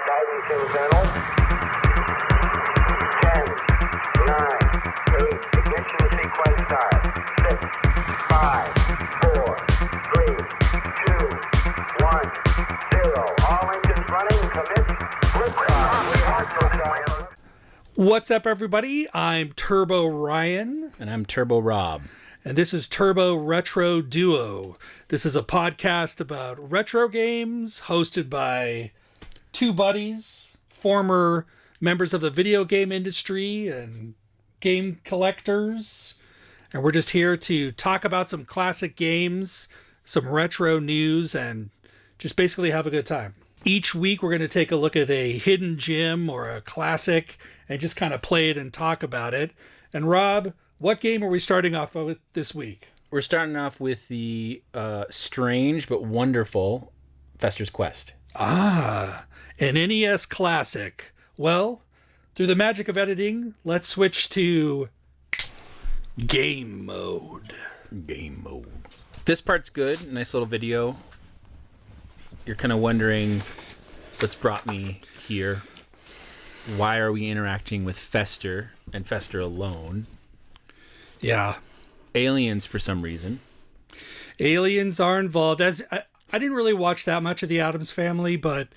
guidance internal. 10, 9, 8, ignition sequence start. 6, 5, 4, 3, 2, 1, 0. All engines running, commit, liftoff. We are so. What's up, everybody? I'm Turbo Ryan. And I'm Turbo Rob. And this is Turbo Retro Duo. This is a podcast about retro games hosted by two buddies, former members of the video game industry and game collectors. And we're just here to talk about some classic games, some retro news, and just basically have a good time. Each week, we're going to take a look at a hidden gem or a classic and just kind of play it and talk about it. And Rob, what game are we starting off with this week? We're starting off with the strange but wonderful Fester's Quest. Ah, an NES classic. Well, through the magic of editing, let's switch to game mode. Game mode. This part's good. Nice little video. You're kind of wondering what's brought me here. Why are we interacting with Fester and Fester alone? Yeah. Aliens for some reason. Aliens are involved. As I didn't really watch that much of the Addams Family, but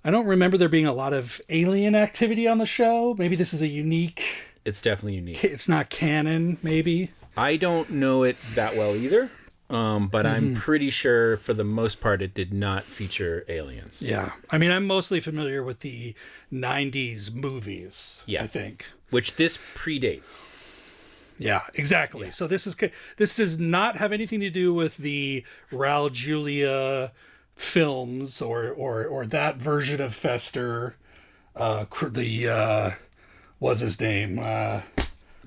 I don't remember there being a lot of alien activity on the show. Maybe this is a unique... It's definitely unique. It's not canon, maybe. I don't know it that well either, but I'm pretty sure for the most part it did not feature aliens. Yeah. I mean, I'm mostly familiar with the 90s movies, Yeah. I think. Which this predates. Yeah, exactly. Yeah. So this does not have anything to do with the Raul Julia films or that version of Fester. What's his name? No,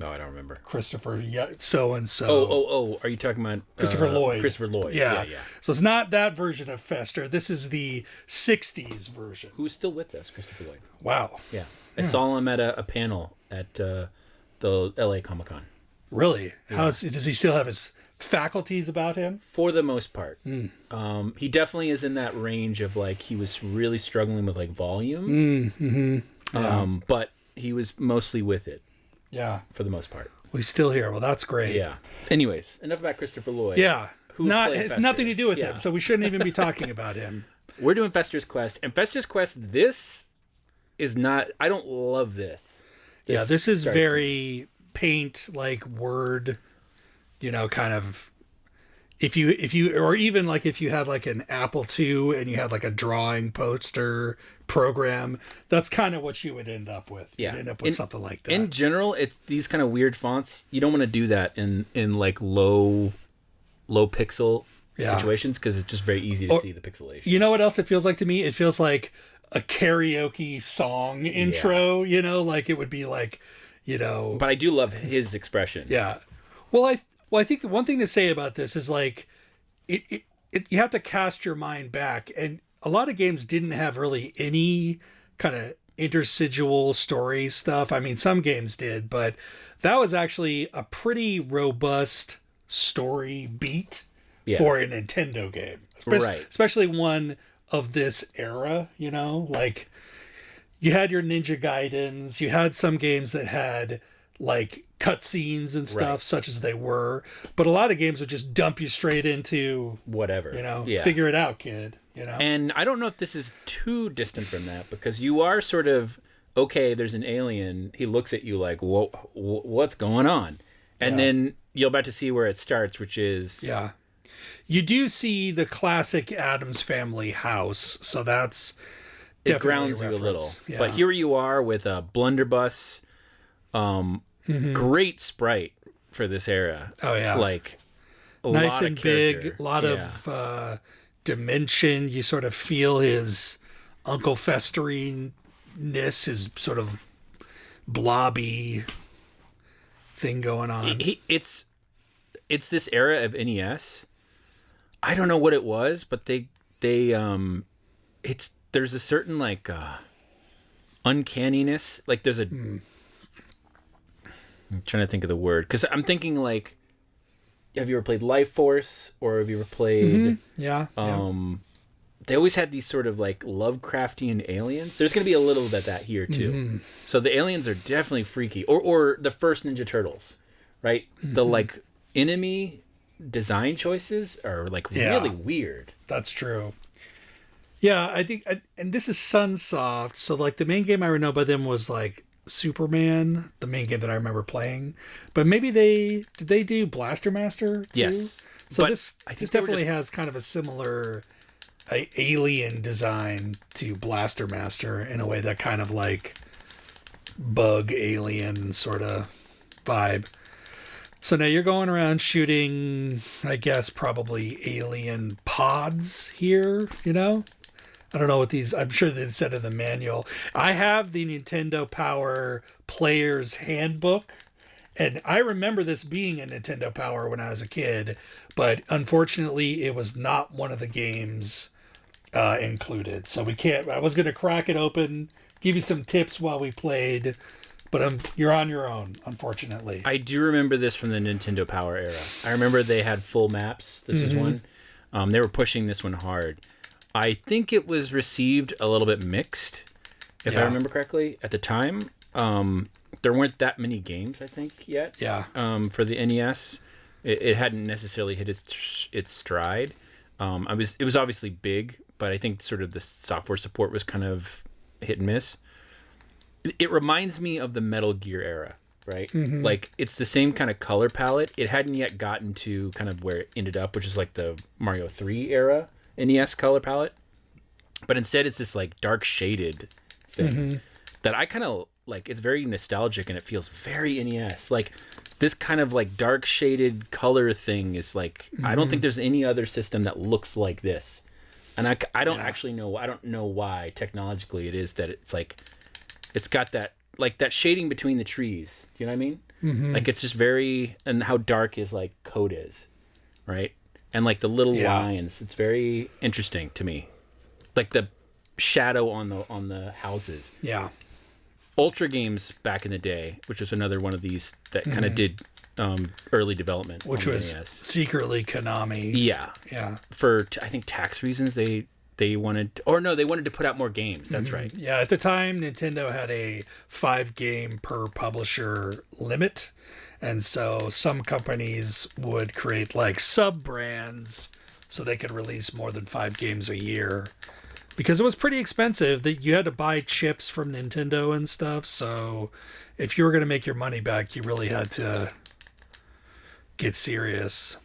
I don't remember. Christopher so-and-so. Oh, are you talking about Christopher Lloyd? Christopher Lloyd. Yeah. So it's not that version of Fester. This is the 60s version. Who's still with us, Christopher Lloyd? Wow. Yeah. I saw him at a panel at the LA Comic-Con. Really? Yeah. Does he still have his faculties about him? For the most part. He definitely is in that range of like he was really struggling with like volume. Yeah. But he was mostly with it. Yeah. For the most part. He's still here. Well, that's great. Yeah. Anyways, enough about Christopher Lloyd. Yeah. It's Fester. nothing to do with him, so we shouldn't even be talking about him. We're doing Fester's Quest. And Fester's Quest, this is not... I don't love this. This is very paint, like word, kind of... If you or even like if you had like an Apple II and you had like a drawing poster program, that's kind of what you would end up with. Yeah. You'd end up with something like that. In general, these kind of weird fonts, you don't want to do that in like low pixel situations because it's just very easy to see the pixelation. You know what else it feels like to me? It feels like a karaoke song intro, like it would be like, But I do love his expression. Yeah. Well, I think the one thing to say about this is like, it you have to cast your mind back, and a lot of games didn't have really any kind of interstitial story stuff. I mean, some games did, but that was actually a pretty robust story beat for a Nintendo game, especially one of this era. Like you had your Ninja Gaidens, you had some games that had like cutscenes and stuff, such as they were, but a lot of games would just dump you straight into whatever, figure it out, kid. And I don't know if this is too distant from that, because you are sort of okay. There's an alien. He looks at you like, "Whoa, what's going on?" And then you're about to see where it starts, which is you do see the classic Addams Family house, so that's it grounds you a little. Yeah. But here you are with a blunderbuss. Great sprite for this era. Oh yeah, like nice and big, a lot of dimension. You sort of feel his Uncle Festeriness, his sort of blobby thing going on. It's this era of NES. I don't know what it was, but there's a certain like uncanniness. Like there's a I'm trying to think of the word, because I'm thinking like, have you ever played Life Force, or have you ever played they always had these sort of like Lovecraftian aliens. There's going to be a little bit of that here too. So the aliens are definitely freaky. Or the first Ninja Turtles, right? The like enemy design choices are like really weird. That's true. Yeah, I think, and this is Sunsoft, so like the main game I know by them was like Superman, the main game that I remember playing. But maybe did they do Blaster Master too? Yes. So but this definitely has kind of a similar alien design to Blaster Master in a way, that kind of like bug alien sort of vibe. So now you're going around shooting, I guess, probably alien pods here, you know? I don't know what these, I'm sure they said in the manual. I have the Nintendo Power Player's Handbook, and I remember this being a Nintendo Power when I was a kid, but unfortunately it was not one of the games included. So I was going to crack it open, give you some tips while we played, but you're on your own, unfortunately. I do remember this from the Nintendo Power era. I remember they had full maps. This is one. They were pushing this one hard. I think it was received a little bit mixed, if I remember correctly, at the time. There weren't that many games, I think, yet. Yeah. For the NES, it hadn't necessarily hit its stride. It was obviously big, but I think sort of the software support was kind of hit and miss. It reminds me of the Metal Gear era, right? Like, it's the same kind of color palette. It hadn't yet gotten to kind of where it ended up, which is like the Mario 3 era NES color palette. But instead, it's this like dark shaded thing that I kind of like. It's very nostalgic and it feels very NES. Like, this kind of like dark shaded color thing is like, I don't think there's any other system that looks like this. And I don't actually know. I don't know why technologically it is that it's like, it's got that like that shading between the trees. Do you know what I mean? Like, it's just very, and how dark his like coat is, right? And like the little lines, it's very interesting to me. Like the shadow on the houses. Yeah. Ultra Games back in the day, which was another one of these that kind of did early development, which was secretly Konami. Yeah. For I think tax reasons, they wanted, they wanted to put out more games. That's right. Yeah, at the time, Nintendo had a 5-game per publisher limit. And so some companies would create like sub-brands so they could release more than 5 games a year. Because it was pretty expensive. That you had to buy chips from Nintendo and stuff. So if you were going to make your money back, you really had to get serious.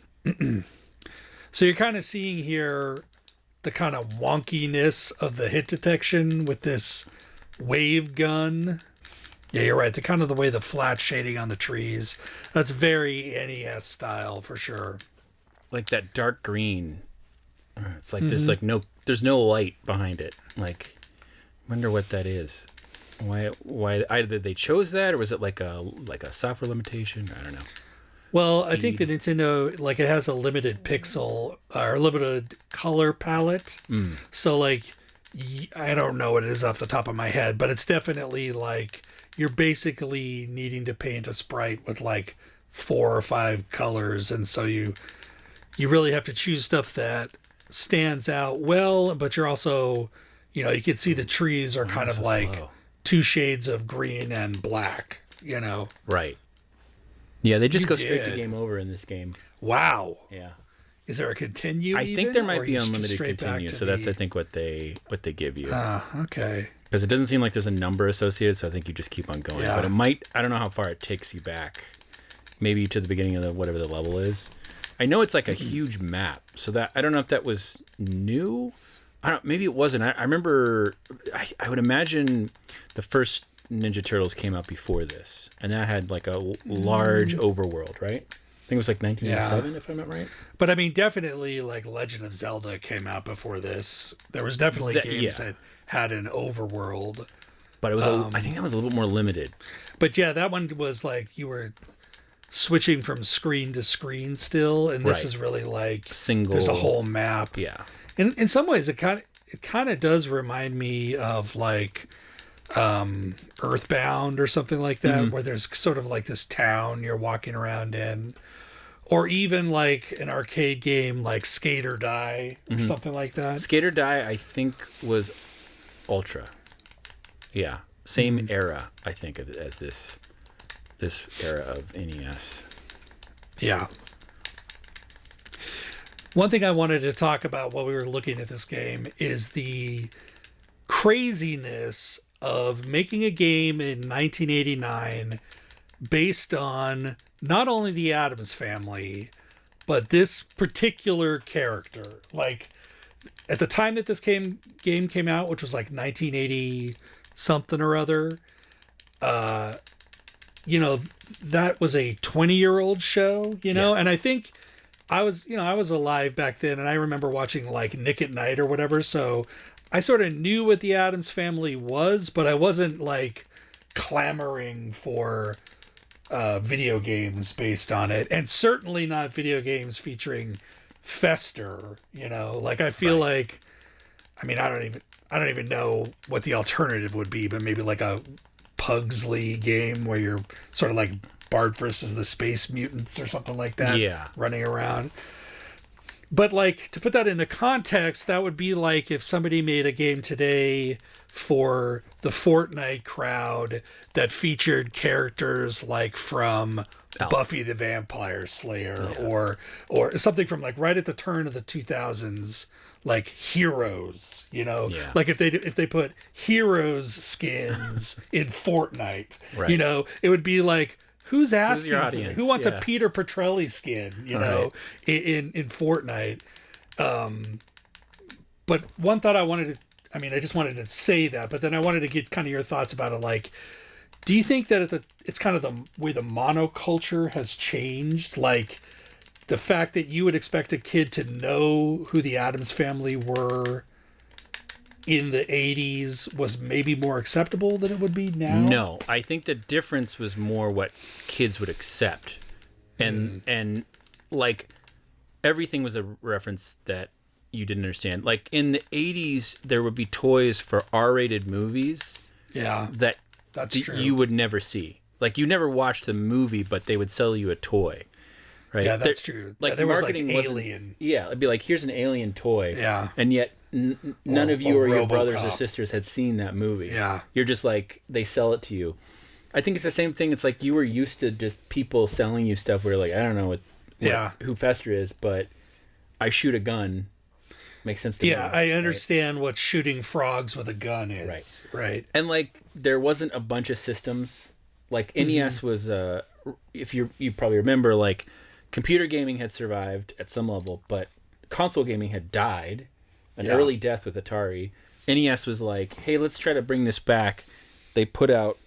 So you're kind of seeing here the kind of wonkiness of the hit detection with this wave gun. Yeah, you're right. The kind of the way the flat shading on the trees. That's very NES style for sure. Like that dark green. It's like there's no light behind it. Like, wonder what that is. Why either they chose that, or was it like a software limitation? I don't know. Well, I think the Nintendo, like, it has a limited pixel or limited color palette. So like, I don't know what it is off the top of my head, but it's definitely like you're basically needing to paint a sprite with like 4 or 5 colors, and so you really have to choose stuff that stands out well, but you're also, you can see the trees are kind of like slow. 2 shades of green and black, Right. Yeah, they just go straight to game over in this game. Wow. Yeah. Is there a continue? I think there might be unlimited continue, so that's I think what they give you. Okay. Because it doesn't seem like there's a number associated, so I think you just keep on going. Yeah. But it might, I don't know how far it takes you back. Maybe to the beginning of whatever the level is. I know it's like a huge map, so that I don't know if that was new. Maybe it wasn't. I remember. I would imagine the first Ninja Turtles came out before this, and that had like a large overworld, right? I think it was like 1997, if I'm not right. But I mean, definitely like Legend of Zelda came out before this. There was definitely games that had an overworld, but it was. I think that was a little bit more limited. But yeah, that one was like you were switching from screen to screen still, and this is really like single. There's a whole map. Yeah. In some ways, it kind of does remind me of like Earthbound or something like that, where there's sort of like this town you're walking around in, or even like an arcade game like Skate or Die or something like that. Skate or Die, I think, was Ultra. Yeah, same era, I think, as this era of NES. Yeah. One thing I wanted to talk about while we were looking at this game is the craziness of making a game in 1989 based on not only the Addams Family, but this particular character. Like, at the time that this game came out, which was like 1980 something or other, you know, that was a 20-year-old show, you know, and I think I was alive back then, and I remember watching like Nick at Night or whatever, so I sort of knew what the Addams Family was, but I wasn't like clamoring for video games based on it, and certainly not video games featuring Fester, you know. Like, I feel like, I mean, I don't even know what the alternative would be, but maybe like a Pugsley game where you're sort of like Bart versus the Space Mutants or something like that, running around. But like, to put that into context, that would be like if somebody made a game today for the Fortnite crowd that featured characters like from Buffy the Vampire Slayer, or something from like right at the turn of the 2000s, like Heroes, you know, like if they put Heroes skins in Fortnite, you know, it would be like, who's asking your for audience? that? Who wants a Peter Petrelli skin, you know, in Fortnite? But one thought I just wanted to say that, but then I wanted to get kind of your thoughts about it. Like, do you think that it's kind of the way the monoculture has changed? Like, the fact that you would expect a kid to know who the Addams Family were in the 80s was maybe more acceptable than it would be now? No, I think the difference was more what kids would accept. And like, everything was a reference that you didn't understand. Like, in the 80s, there would be toys for R-rated movies. Yeah, that's true. You would never see. Like, you never watched the movie, but they would sell you a toy. Right? Yeah, that's true. Like, there marketing was like wasn't- Alien. Yeah, it'd be like, here's an alien toy. Yeah. And yet none of you or your brothers or RoboCop. sisters had seen that movie. Yeah. You're just like, they sell it to you. I think it's the same thing. It's like you were used to just people selling you stuff where, like, I don't know who Fester is, but I shoot a gun. Makes sense to me. Yeah, I understand what shooting frogs with a gun is. Right. And like, there wasn't a bunch of systems. Like, NES was, if you probably remember, like, computer gaming had survived at some level, but console gaming had died. An early death with Atari. NES was like, hey, let's try to bring this back. They put out,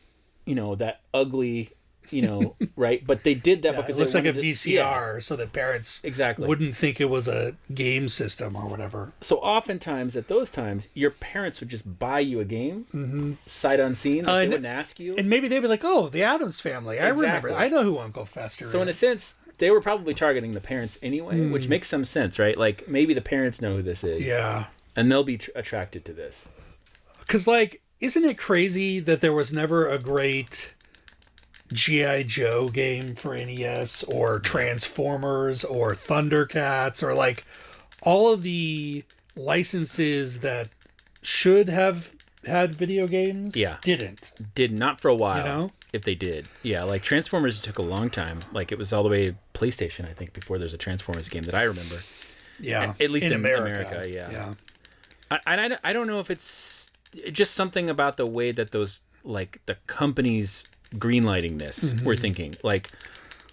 you know, that ugly, you know, right? But they did that because it looks they like a wanted to- VCR, so that parents wouldn't think it was a game system or whatever. So oftentimes at those times, your parents would just buy you a game, sight unseen. Like, they wouldn't ask you. And maybe they'd be like, oh, the Addams Family. I remember. I know who Uncle Fester is. So in a sense, they were probably targeting the parents anyway, which makes some sense, right? Like, maybe the parents know who this is. Yeah. And they'll be attracted to this. Because, like, isn't it crazy that there was never a great G.I. Joe game for NES, or Transformers, or Thundercats, or like all of the licenses that should have had video games Did not for a while. You know? If they did. Yeah, like Transformers took a long time. Like, it was all the way to PlayStation, I think, before there's a Transformers game that I remember. Yeah. At least in America. yeah. I don't know if it's just something about the way that those, like, the companies greenlighting this were thinking. Like,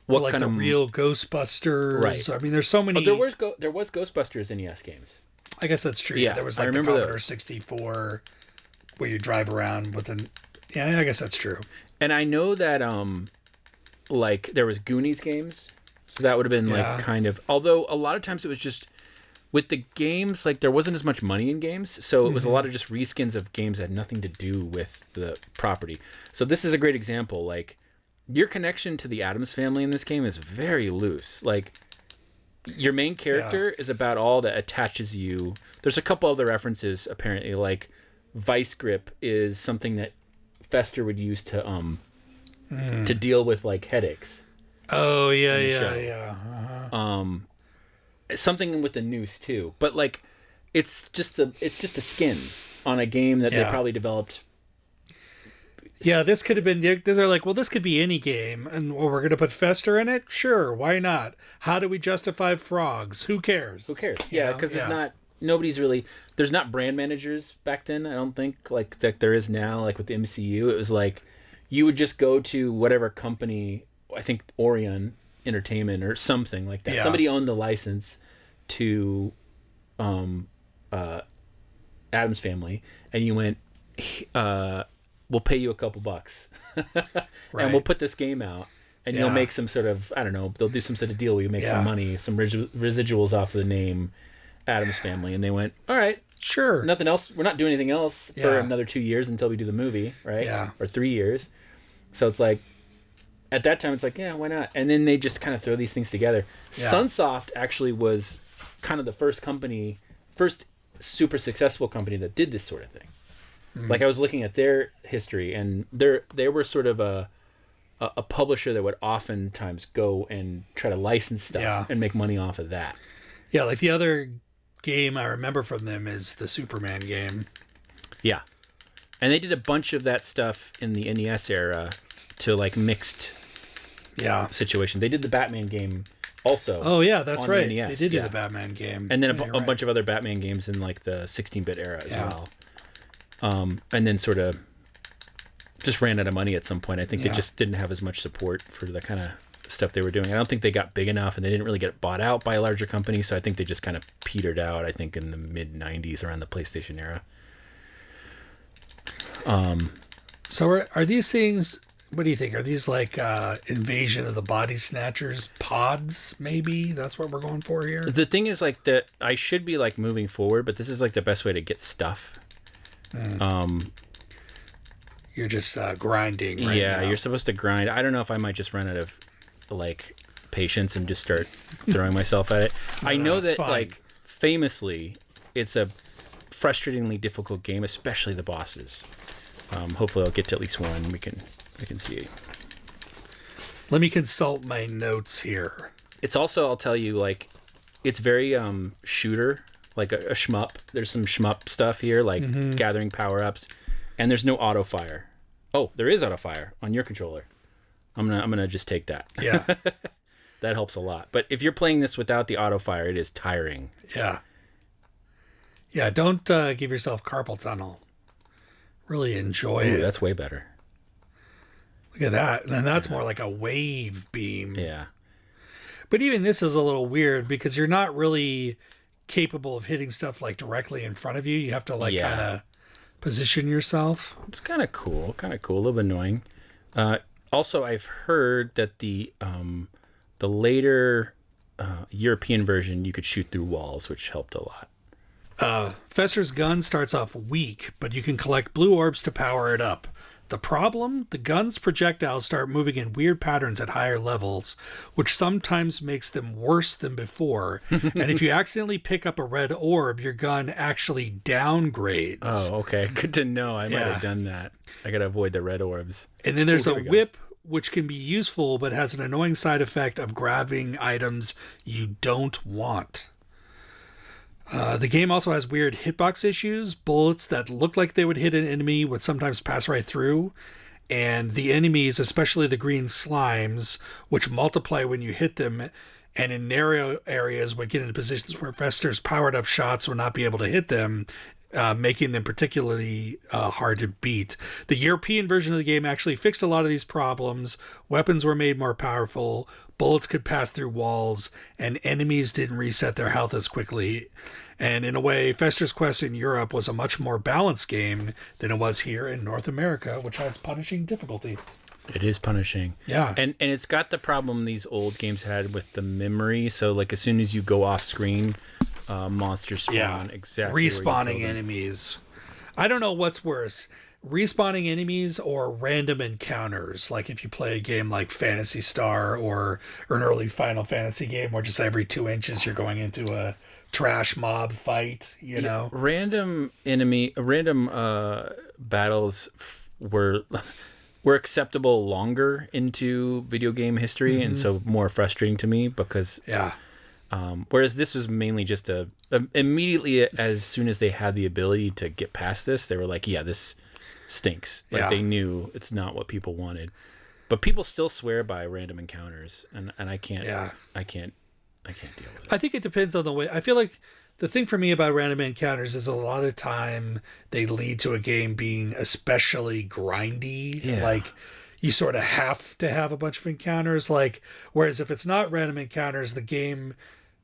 what like kind the of real Ghostbusters. Right. I mean, there's so many. Oh, there was Ghostbusters NES games. I guess that's true. Yeah, There was I like the remember Commodore those. 64 where you drive around with an. Yeah, I guess that's true. And I know that like, there was Goonies games, so that would have been like kind of. Although a lot of times it was just with the games, like, there wasn't as much money in games, so it was a lot of just reskins of games that had nothing to do with the property. So this is a great example. Like, your connection to the Addams Family in this game is very loose. Like, your main character is about all that attaches you. There's a couple other references apparently, like Vice Grip is something that Fester would use to deal with, like, headaches. Oh, yeah. show. Uh-huh. Something with the noose too, but like it's just a skin on a game that they probably developed. Yeah, this could have been. They're like, well, this could be any game, and we're going to put Fester in it. Sure, why not? How do we justify frogs? Who cares? Who cares? Yeah, because it's not. Nobody's really. There's not brand managers back then. I don't think like that there is now. Like with the MCU, it was like you would just go to whatever company. I think Orion Entertainment or something like that. Yeah. Somebody owned the license to Addams Family, and you went. We'll pay you a couple bucks and we'll put this game out and you'll make some sort of, I don't know, they'll do some sort of deal where you make some money, some residuals off of the name Addams Family. And they went, all right, sure. Nothing else. We're not doing anything else for another 2 years until we do the movie. Right. Yeah. Or 3 years. So it's like, at that time, it's like, yeah, why not? And then they just kind of throw these things together. Yeah. Sunsoft actually was kind of the first super successful company that did this sort of thing. Like I was looking at their history, and they were sort of a publisher that would oftentimes go and try to license stuff and make money off of that. Yeah, like the other game I remember from them is the Superman game. Yeah, and they did a bunch of that stuff in the NES era to like mixed situation. They did the Batman game also. Oh yeah, that's right. NES. They did do the Batman game, and then a bunch of other Batman games in like the 16-bit era as well. And then sort of just ran out of money at some point. I think they just didn't have as much support for the kind of stuff they were doing. I don't think they got big enough, and they didn't really get bought out by a larger company. So I think they just kind of petered out, I think, in the mid-90s around the PlayStation era. So are these things, what do you think? Are these like Invasion of the Body Snatchers pods, maybe? That's what we're going for here? The thing is, like, that I should be, like, moving forward, but this is, like, the best way to get stuff. You're just grinding right now. You're supposed to grind. I don't know if I might just run out of like patience and just start throwing myself at it. I know that like famously it's a frustratingly difficult game, especially the bosses. Hopefully I'll get to at least one we can see. Let me consult my notes here. It's also, I'll tell you, like it's very shooter, like a shmup. There's some shmup stuff here, like gathering power-ups, and there's no auto fire. Oh, there is auto fire on your controller. I'm gonna just take that. Yeah. That helps a lot. But if you're playing this without the auto fire, it is tiring. Yeah. Yeah, don't give yourself carpal tunnel. Really enjoy it. That's way better. Look at that. And then that's more like a wave beam. Yeah. But even this is a little weird because you're not really capable of hitting stuff like directly in front of you. You have to like kind of position yourself. It's kind of cool, a little bit annoying. Also, I've heard that the later European version you could shoot through walls, which helped a lot. Fester's gun starts off weak, but you can collect blue orbs to power it up. The problem? The gun's projectiles start moving in weird patterns at higher levels, which sometimes makes them worse than before. And if you accidentally pick up a red orb, your gun actually downgrades. Oh, okay. Good to know. I might have done that. I gotta avoid the red orbs. And then there's a whip, which can be useful, but has an annoying side effect of grabbing items you don't want. The game also has weird hitbox issues. Bullets that look like they would hit an enemy would sometimes pass right through. And the enemies, especially the green slimes, which multiply when you hit them, and in narrow areas would get into positions where Fester's powered up shots would not be able to hit them, making them particularly hard to beat. The European version of the game actually fixed a lot of these problems. Weapons were made more powerful, bullets could pass through walls, and enemies didn't reset their health as quickly. And in a way, Fester's Quest in Europe was a much more balanced game than it was here in North America, which has punishing difficulty. It is punishing. Yeah. And it's got the problem these old games had with the memory. So like as soon as you go off screen, monsters spawn exactly. Respawning enemies. I don't know what's worse. Respawning enemies or random encounters, like if you play a game like Phantasy Star or an early Final Fantasy game where just every 2 inches you're going into a trash mob fight, you know? Random battles were were acceptable longer into video game history, and so more frustrating to me because Yeah. Whereas this was mainly just immediately as soon as they had the ability to get past this, they were like, yeah, this stinks. Like Yeah. they knew it's not what people wanted. But people still swear by random encounters, and I can't I can't deal with it. I think it depends on the way. I feel like the thing for me about random encounters is a lot of time they lead to a game being especially grindy. Yeah. Like you sort of have to have a bunch of encounters. Like, whereas if it's not random encounters, the game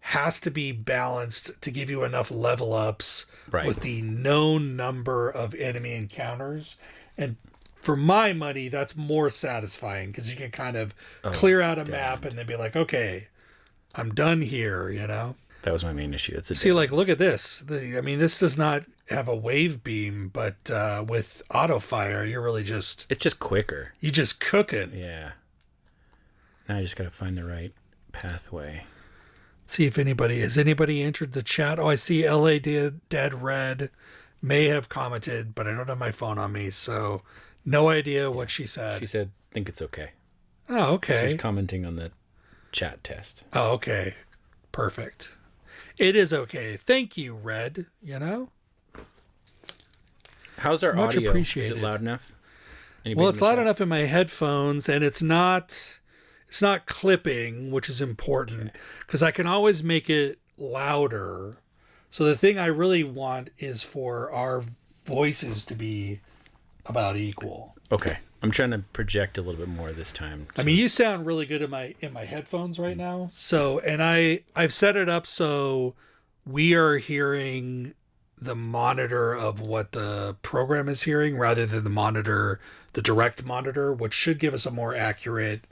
has to be balanced to give you enough level ups Right. with the known number of enemy encounters. And for my money, that's more satisfying because you can kind of clear out a map and then be like, okay, I'm done here, you know? That was my main issue. It's a See, like, look at this. This does not have a wave beam, but with auto fire, you're really just it's just quicker. you just cooking. Yeah. Now I just got to find the right pathway. See if anybody has anybody entered the chat. Oh, I see LA Dead Red may have commented, but I don't have my phone on me, so no idea what she said. She said, "Think it's okay." Oh, okay. She's commenting on the chat test. Oh, okay. Perfect. It is okay. Thank you, Red. You know? How's our Much audio? appreciated. Is it loud enough? Anybody Well, in it's the loud chat? enough in my headphones, and it's not clipping, which is important because I can always make it louder. So the thing I really want is for our voices to be about equal. Okay. I'm trying to project a little bit more this time. I mean, you sound really good in my headphones right now. So, and I've set it up so we are hearing the monitor of what the program is hearing rather than the direct monitor, which should give us a more accurate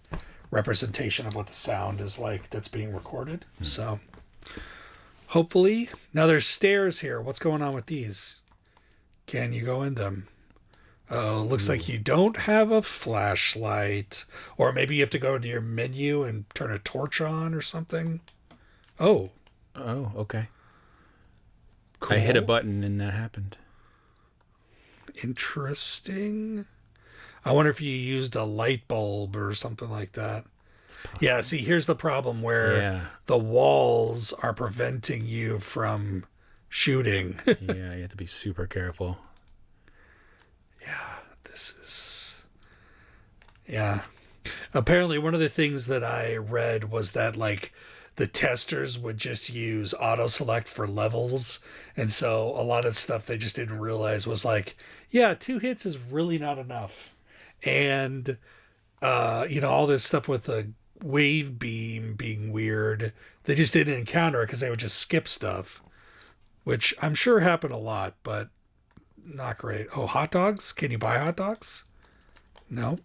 representation of what the sound is like that's being recorded. So, hopefully, now there's stairs here. What's going on with these? Can you go in them? Oh, looks like you don't have a flashlight. Or maybe you have to go to your menu and turn a torch on or something. Oh, Oh, okay. cool. I hit a button and that happened. Interesting. I wonder if you used a light bulb or something like that. Yeah, see, here's the problem where Yeah. the walls are preventing you from shooting. Yeah, you have to be super careful. Yeah. Apparently, one of the things that I read was that, like, the testers would just use auto select for levels. And so a lot of stuff they just didn't realize was like, yeah, 2 hits is really not enough. And, all this stuff with the wave beam being weird, they just didn't encounter it because they would just skip stuff, which I'm sure happened a lot, but not great. Oh, hot dogs? Can you buy hot dogs? No.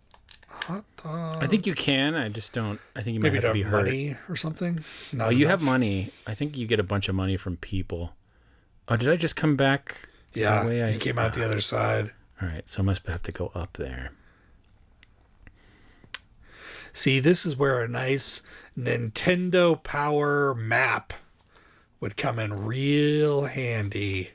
Hot dog. I think you can. I just don't. I think you might Maybe have to to be have hurt. money or something. Not Oh, you have enough? money. I think you get a bunch of money from people. Oh, did I just come back? Yeah, the way he came out the other side. All right, so I must have to go up there. See, this is where a nice Nintendo Power map would come in real handy.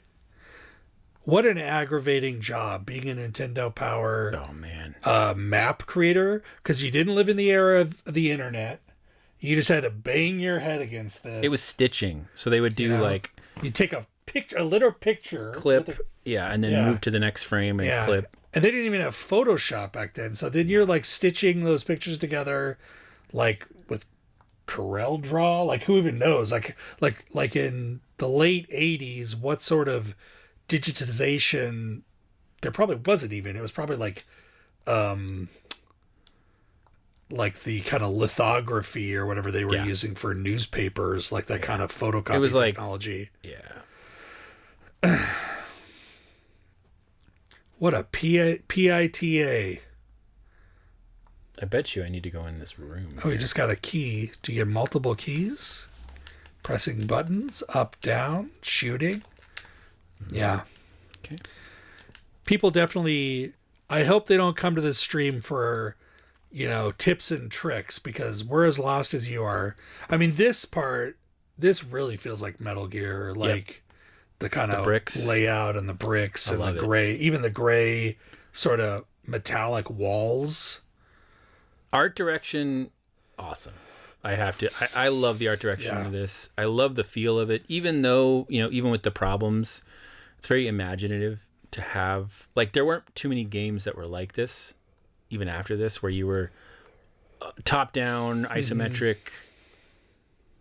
What an aggravating job being a Nintendo Power Oh man. map creator, because you didn't live in the era of the internet. You just had to bang your head against this. It was stitching. So they would do You know, like you take a picture, a little picture, clip, with a- yeah, and then Yeah. move to the next frame and clip. And they didn't even have Photoshop back then. So then you're like stitching those pictures together, like with Corel Draw. Like who even knows? Like in the late '80s, what sort of digitization? There probably wasn't even. It was probably like the kind of lithography or whatever they were Yeah. using for newspapers, like that kind of photocopy It was like- technology. Yeah. What a PITA. I bet you I need to go in this room. Oh, you just got a key. Do you get multiple keys? Pressing buttons, up, down, shooting. Yeah. Okay. People definitely, I hope they don't come to this stream for, tips and tricks, because we're as lost as you are. I mean, this really feels like Metal Gear, like the kind of bricks. layout and the bricks and love the it. gray, even the gray sort of metallic walls. Art direction, awesome. I have to. I love the art direction of this. I love the feel of it, even though, even with the problems, it's very imaginative to have. Like, there weren't too many games that were like this, even after this, where you were top-down, isometric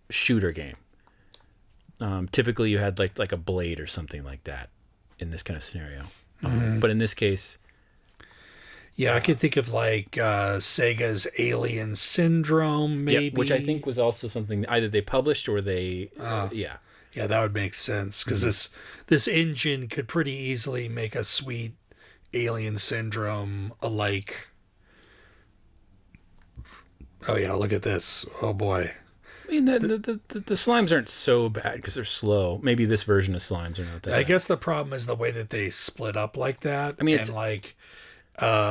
shooter game. Typically, you had like a Blade or something like that in this kind of scenario. But in this case... Yeah, I could think of like Sega's Alien Syndrome, maybe. Yep, which I think was also something either they published or they... yeah, that would make sense, because this engine could pretty easily make a sweet Alien Syndrome alike. Oh yeah, look at this. Oh boy. I mean, the slimes aren't so bad because they're slow. Maybe this version of slimes are not that bad. Guess the problem is the way that they split up like that. I mean, it's... And like...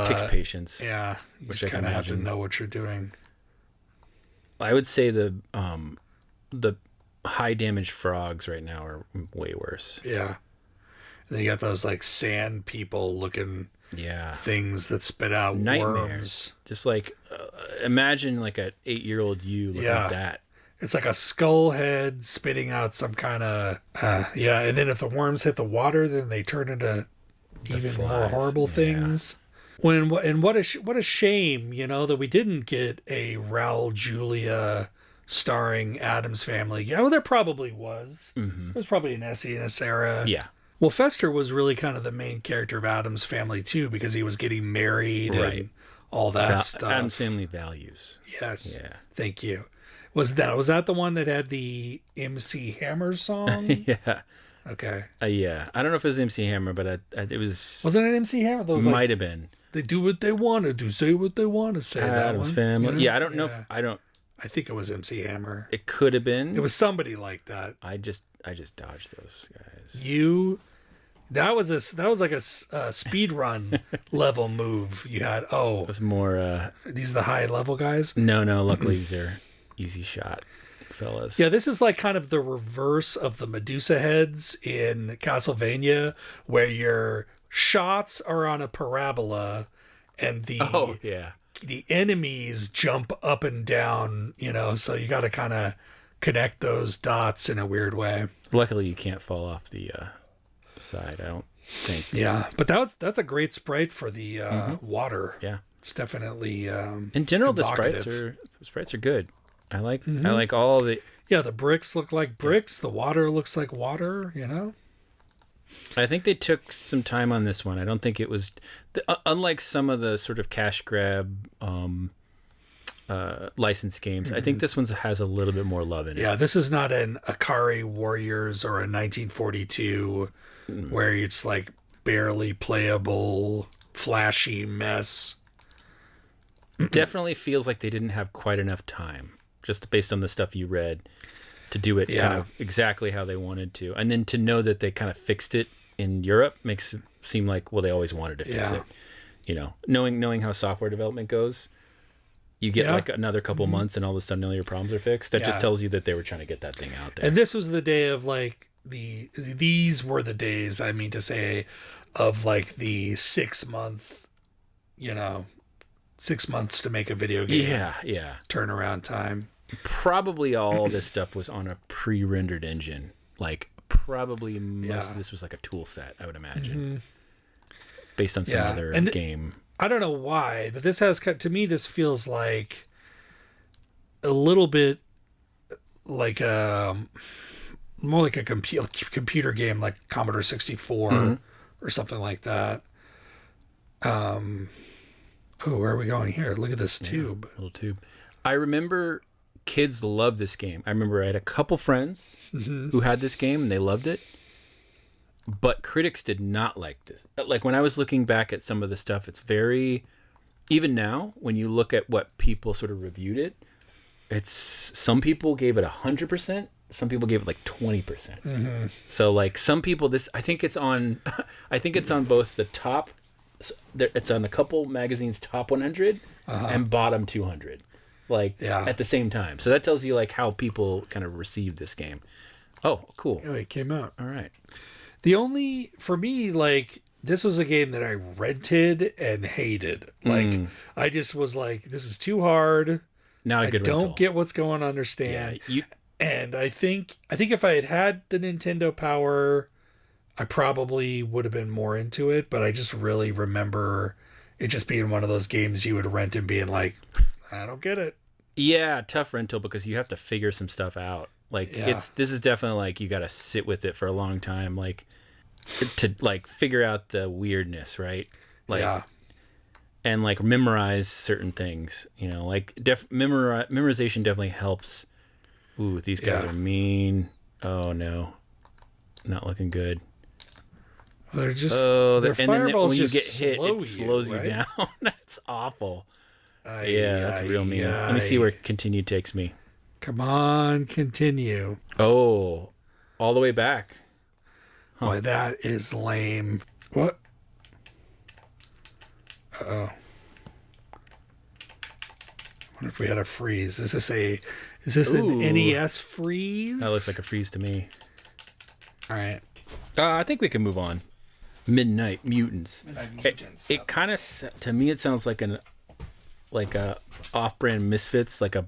takes patience. Yeah, you just kind of have to know what you're doing. I would say the high damage frogs right now are way worse. Yeah. And then you got those like sand people looking things that spit out nightmares. Worms. Just like imagine like an 8-year-old you looking at that. It's like a skull head spitting out some kind of and then if the worms hit the water, then they turn into even more horrible things. What a shame, that we didn't get a Raul Julia starring Addams Family. Yeah, well, there probably was. There was probably an SNES era. Yeah. Well, Fester was really kind of the main character of Addams Family too, because he was getting married and all that stuff. Addams Family values. Yes. Yeah. Thank you. Was that the one that had the MC Hammer song? Yeah. Okay. Yeah. I don't know if it was MC Hammer, but it was... Wasn't it MC Hammer? Those might have been. They do what they want to do, say what they want to say. Addams Family. Yeah, I don't know if... I think it was MC Hammer. It could have been. It was somebody like that. I just dodged those guys. That was like a speed run level move you had. Oh. It was more... these are the high level guys? No. Luckily, these are easy shot fellas. Yeah, this is like kind of the reverse of the Medusa heads in Castlevania, where your shots are on a parabola and the enemies jump up and down, so you got to kind of connect those dots in a weird way. Luckily, you can't fall off the side, I don't think. Yeah, but that's a great sprite for the water. Yeah, it's definitely in general the sprites are good. I like all the... Yeah, the bricks look like bricks. The water looks like water, I think they took some time on this one. I don't think it was... unlike some of the sort of cash grab licensed games, I think this one has a little bit more love in it. Yeah, this is not an Akari Warriors or a 1942 where it's like barely playable, flashy mess. Definitely feels like they didn't have quite enough time, just based on the stuff you read, to do it kind of exactly how they wanted to. And then to know that they kind of fixed it in Europe makes it seem like, well, they always wanted to fix it. Knowing how software development goes, you get like another couple months and all of a sudden all your problems are fixed. That just tells you that they were trying to get that thing out there. And this was the day of like these were the days, I mean to say, of like the 6 month, 6 months to make a video game. Yeah. Turnaround time. Probably all this stuff was on a pre-rendered engine. Like probably most of this was like a tool set, I would imagine, based on some other game. I don't know why, but this to me, this feels like a little bit like more like a computer game, like Commodore 64 or something like that. Oh, where are we going here? Look at this tube. Little tube. I remember kids loved this game. I remember I had a couple friends who had this game and they loved it. But critics did not like this. Like when I was looking back at some of the stuff, it's very... Even now, when you look at what people sort of reviewed it, some people gave it 100%. Some people gave it like 20%. So like some people, I think it's on both the top... It's on a couple magazines' top 100 and bottom 200, at the same time. So that tells you like how people kind of received this game. Oh, cool! Oh, it came out. All right. The only for me, like this was a game that I rented and hated. Like, I just was like, this is too hard. Not a I good don't rental. get what's going on, understand. Yeah, And I think if I had the Nintendo Power, I probably would have been more into it, but I just really remember it just being one of those games you would rent and being like, I don't get it. yeah, tough rental because you have to figure some stuff out. Like this is definitely like you got to sit with it for a long time, like to like figure out the weirdness, right? Like, yeah. And like memorize certain things, you know, like memorization definitely helps. Ooh, these guys are mean. Oh no, not looking good. They're just and fireballs when you get just hit, slow it slows you right? down. That's awful. That's real mean. Let me see where continue takes me. Come on, continue. Oh, all the way back. Huh. Boy, that is lame. What? Uh-oh. I wonder if we had a freeze. Is this an NES freeze? That looks like a freeze to me. All right. I think we can move on. Midnight Mutants. It kind of, to me, it sounds like a off-brand Misfits, like a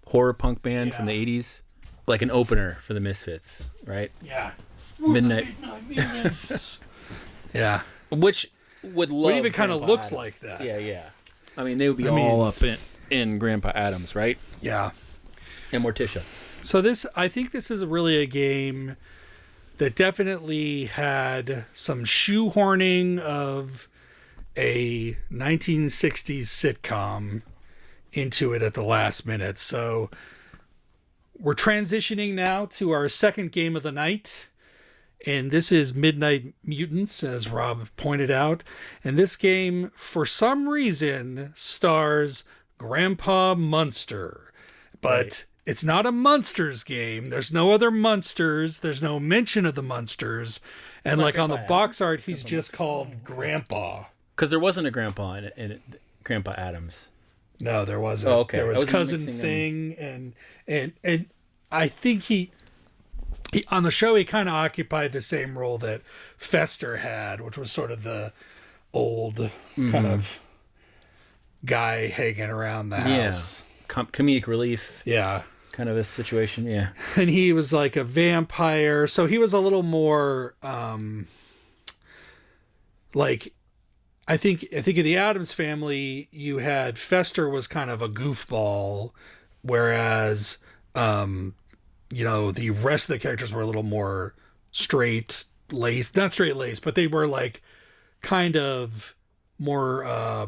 horror punk band from the 80s, like an opener for the Misfits, right? Yeah. Midnight Mutants. Yeah. Which would love. It even kind of looks like that. Yeah. I mean, they would be all up in Grandpa Addams, right? Yeah. And Morticia. So I think this is really a game that definitely had some shoehorning of a 1960s sitcom into it at the last minute. So we're transitioning now to our second game of the night. And this is Midnight Mutants, as Rob pointed out. And this game, for some reason, stars Grandpa Munster. But it's not a Munsters game. There's no other Munsters. There's no mention of the Munsters. And like on the box art, he's just called Grandpa. Because there wasn't a Grandpa in it, Grandpa Addams. No, there wasn't. Oh, okay. There was Cousin Thing, and I think he on the show he kind of occupied the same role that Fester had, which was sort of the old kind of guy hanging around the house. Comedic relief. Yeah. Kind of a situation, yeah. And he was like a vampire, so he was a little more like I think in the Addams Family you had Fester was kind of a goofball, whereas the rest of the characters were a little more straight-laced, not straight-laced, but they were like kind of more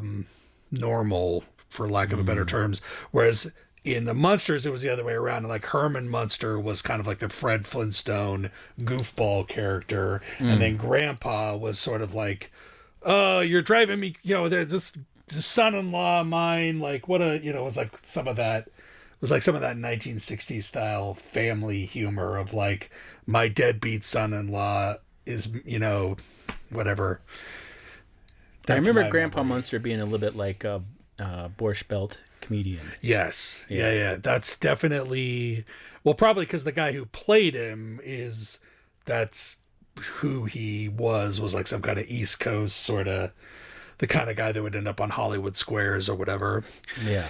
normal, for lack of a better terms, whereas in the Munsters it was the other way around, and like Herman Munster was kind of like the Fred Flintstone goofball character, and then Grandpa was sort of like, oh, you're driving me, this son-in-law of mine, like what a, it was like some of that 1960s style family humor of like, my deadbeat son-in-law is, whatever. I remember Grandpa Munster being a little bit like a Borscht Belt comedian. Yes. Yeah. That's definitely, well, probably because the guy who played him that's who he was like some kind of East Coast sort of, the kind of guy that would end up on Hollywood Squares or whatever. Yeah.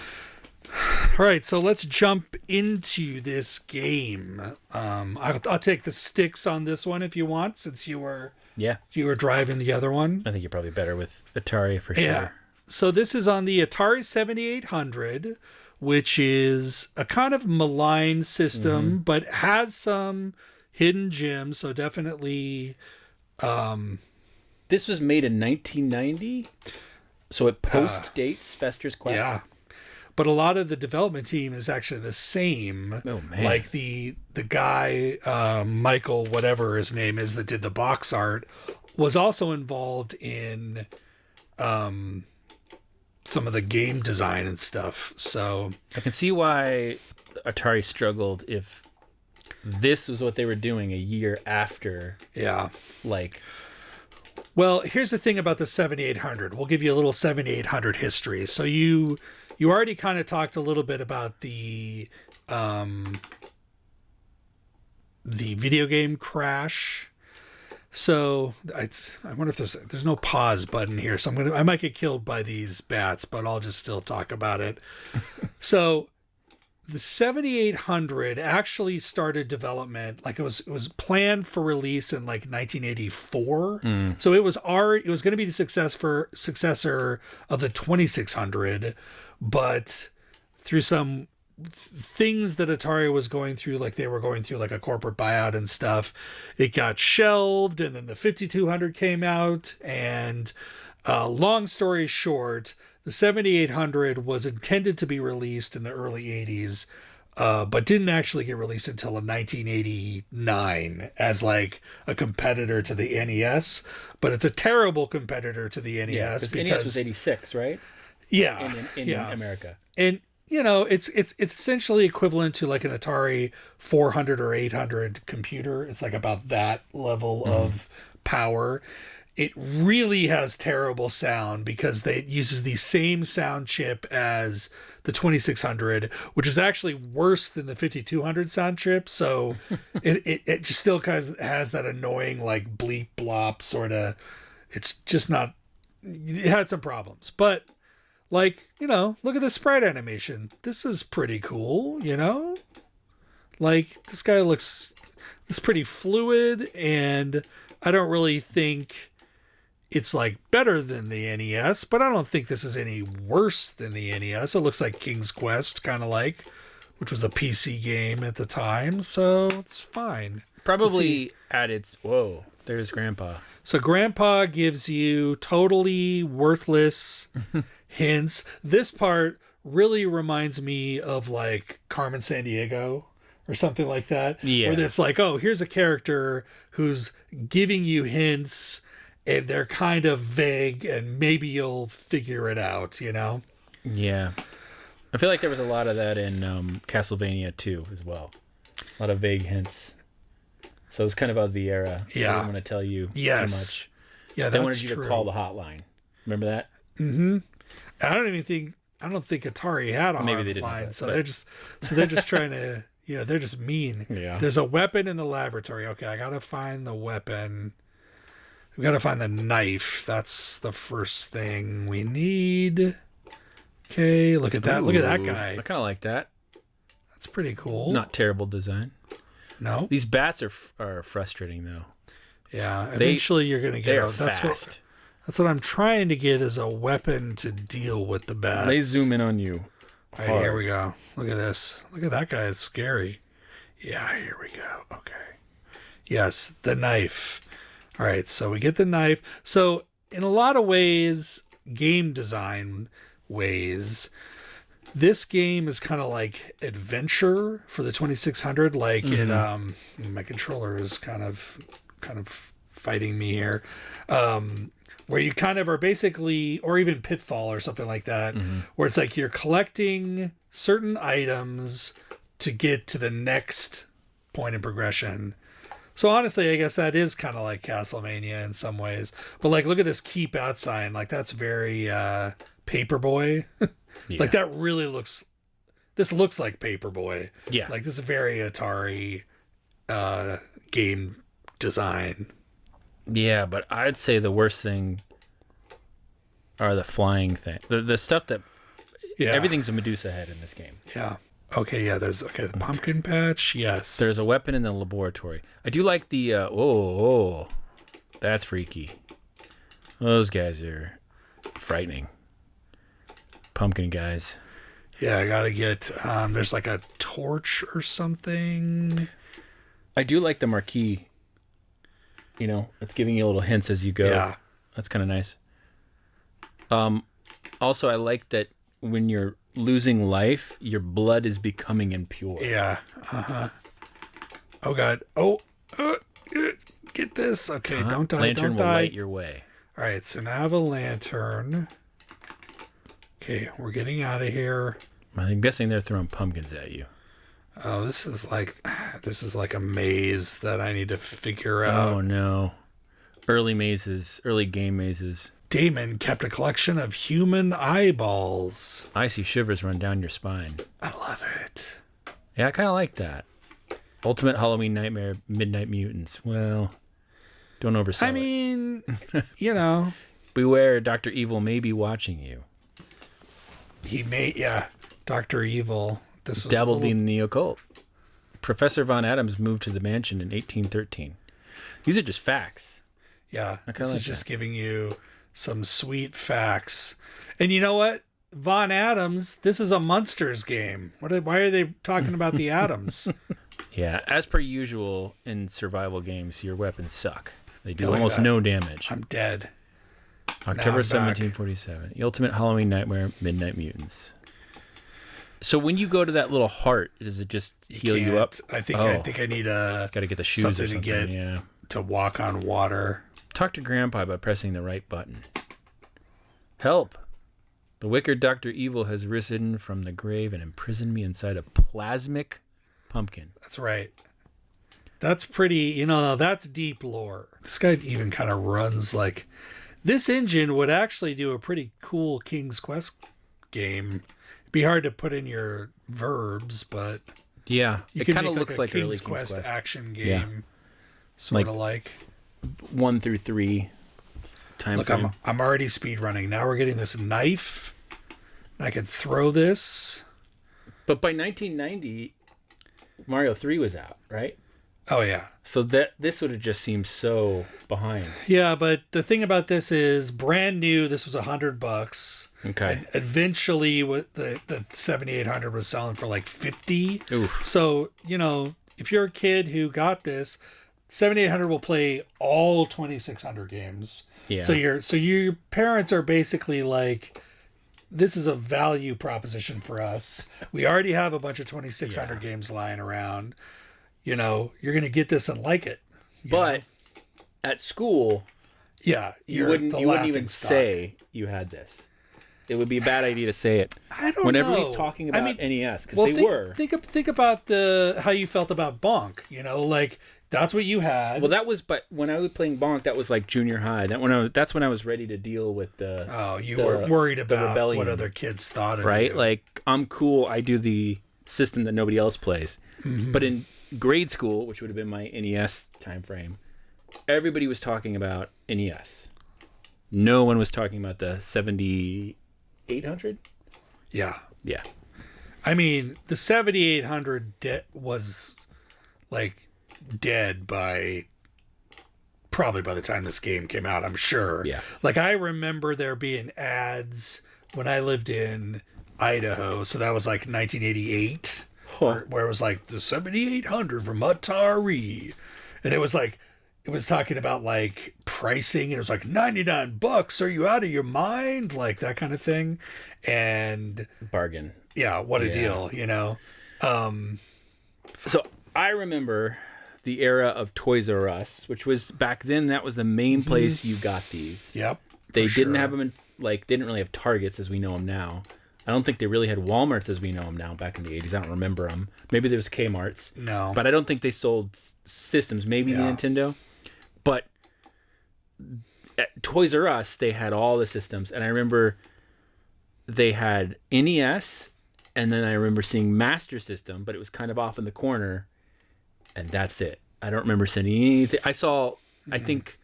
All right, so let's jump into this game. I'll take the sticks on this one if you want, since you were driving the other one. I think you're probably better with Atari for sure. Yeah. So this is on the Atari 7800, which is a kind of maligned system, but has some hidden gems. So definitely. This was made in 1990, so it post-dates Fester's Quest. Yeah. But a lot of the development team is actually the same. Oh, man. Like the guy, Michael, whatever his name is, that did the box art, was also involved in some of the game design and stuff. So I can see why Atari struggled if this was what they were doing a year after. Yeah. Like, well, here's the thing about the 7800. We'll give you a little 7800 history. So you already kind of talked a little bit about the video game crash. So I wonder if there's no pause button here. So I might get killed by these bats, but I'll just still talk about it. So the 7800 actually started development, like it was planned for release in like 1984. So it was going to be the successor of the 2600, but through some things that Atari was going through, like they were going through like a corporate buyout and stuff, it got shelved, and then the 5200 came out, and long story short, the 7800 was intended to be released in the early 80s, but didn't actually get released until 1989 as like a competitor to the NES. But it's a terrible competitor to the NES because NES was 86, right? Yeah, in America. And it's essentially equivalent to like an Atari 400 or 800 computer. It's like about that level of power. It really has terrible sound because it uses the same sound chip as the 2600, which is actually worse than the 5200 sound chip. So it just still kind of has that annoying like bleep blop sort of. It's just not. It had some problems, but like, look at the sprite animation. This is pretty cool, Like this guy it's pretty fluid, and I don't really think it's like better than the NES, but I don't think this is any worse than the NES. It looks like King's Quest, kind of like, which was a PC game at the time, so it's fine. Probably at its... Whoa, there's Grandpa. So Grandpa gives you totally worthless hints. This part really reminds me of like Carmen Sandiego or something like that. Yeah. Where it's like, oh, here's a character who's giving you hints, and they're kind of vague, and maybe you'll figure it out, Yeah. I feel like there was a lot of that in Castlevania 2 as well. A lot of vague hints. So it was kind of the era. Yeah. I didn't want to tell you too much. Yeah, that's they wanted you true. to call the hotline. Remember that? Mm-hmm. I don't think Atari had a Maybe they hotline, didn't, so they're just trying to, they're just mean. Yeah. There's a weapon in the laboratory. Okay, I gotta find the weapon. We gotta find the knife. That's the first thing we need. Okay, look at that. Look at that guy. I kind of like that. That's pretty cool. Not terrible design. No. These bats are frustrating though. Yeah. Eventually, you're gonna get. That's fast. That's what I'm trying to get, is a weapon to deal with the bats. They zoom in on you. All right, here we go. Look at this. Look at that guy. It's scary. Yeah, here we go. Okay. Yes, the knife. All right, so we get the knife. So in a lot of ways, game design ways, this game is kind of like adventure for the 2600. Like my controller is kind of fighting me here. Where you kind of are basically, or even Pitfall or something like that, where it's like you're collecting certain items to get to the next point in progression. So honestly, I guess that is kind of like Castlevania in some ways. But like, look at this keep out sign. Like that's very Paperboy. Yeah. Like that really this looks like Paperboy. Yeah. Like this is very Atari game design. Yeah, but I'd say the worst thing are the flying thing. The stuff that... Yeah. Everything's a Medusa head in this game. Yeah. Okay, yeah, there's... Okay, the pumpkin patch, yes. There's a weapon in the laboratory. I do like the... that's freaky. Those guys are frightening. Pumpkin guys. Yeah, I gotta get... there's like a torch or something. I do like the marquee. It's giving you little hints as you go. Yeah. That's kind of nice. Also, I like that when you're losing life, your blood is becoming impure. Yeah. Uh-huh. Oh, God. Oh, get this. Okay, don't die, Lantern don't will die. light your way. All right, so now I have a lantern. Okay, we're getting out of here. I'm guessing they're throwing pumpkins at you. Oh, this is like a maze that I need to figure out. Oh, no. Early game mazes. Damon kept a collection of human eyeballs. I see shivers run down your spine. I love it. Yeah, I kind of like that. Ultimate Halloween Nightmare, Midnight Mutants. Well, Don't oversell I mean, you know, Beware, Dr. Evil may be watching you. he may, yeah, Dr. Evil. This was Dabbled in the occult. Professor Von Adams moved to the mansion in 1813. These are just facts. Yeah, this like is just giving you some sweet facts. And you know what? Von Adams, this is a Munsters game. Why are they talking about the Adams? Yeah, as per usual in survival games, your weapons suck. They do Look at almost that. no damage. I'm dead. October I'm back. 1747. The Ultimate Halloween Nightmare, Midnight Mutants. So when you go to that little heart, does it just heal you up? I think I need Got to get the shoes something or something. to get Yeah. to walk on water. Talk to Grandpa by pressing the right button. Help! The wicked Dr. Evil has risen from the grave and imprisoned me inside a plasmic pumpkin. That's right. That's pretty, that's deep lore. This guy even kind of runs like this engine would actually do a pretty cool King's Quest game. It'd be hard to put in your verbs, but Yeah, you it can kind of make looks like a like early King's Quest action game. Yeah. Sort of like 1 through 3 time look, frame. I'm already speed running. Now we're getting this knife. I can throw this. But by 1990, Mario 3 was out, right? Oh yeah. So this would have just seemed so behind. Yeah, but the thing about this is brand new. This was $100. Okay. And eventually, with the 7800 was selling for like 50. Oof. So if you're a kid who got this, 7800 will play all 2600 games. Yeah. So your parents are basically like, this is a value proposition for us. We already have a bunch of 2600 games lying around. You're going to get this and like it. But at school, yeah, you wouldn't even say you had this. It would be a bad idea to say it. I don't when know. everybody's talking about NES, because were. Think about how you felt about Bonk. Like that's what you had. Well, that was, but when I was playing Bonk, that was like junior high. That's when I was ready to deal with the. Oh, you were worried about rebellion, what other kids thought of right? you. Like I'm cool. I do the system that nobody else plays. Mm-hmm. But in grade school, which would have been my NES time frame, everybody was talking about NES. No one was talking about the 7800. Yeah. Yeah. I mean, the 7800 was like dead probably by the time this game came out, I'm sure. Yeah. Like I remember there being ads when I lived in Idaho, so that was like 1988, where it was like the 7800 from Atari, and it was talking about like pricing, and it was like $99. Are you out of your mind? Like that kind of thing, and bargain. Yeah, what a deal, So I remember the era of Toys R Us, which was back then. That was the main place you got these. Yep. They didn't have them in, didn't really have Targets as we know them now. I don't think they really had Walmarts as we know them now back in the 80s. I don't remember them. Maybe there was Kmart's. No. But I don't think they sold systems. Maybe the Nintendo. But at Toys R Us, they had all the systems. And I remember they had NES. And then I remember seeing Master System. But it was kind of off in the corner. And that's it. I don't remember seeing anything. I think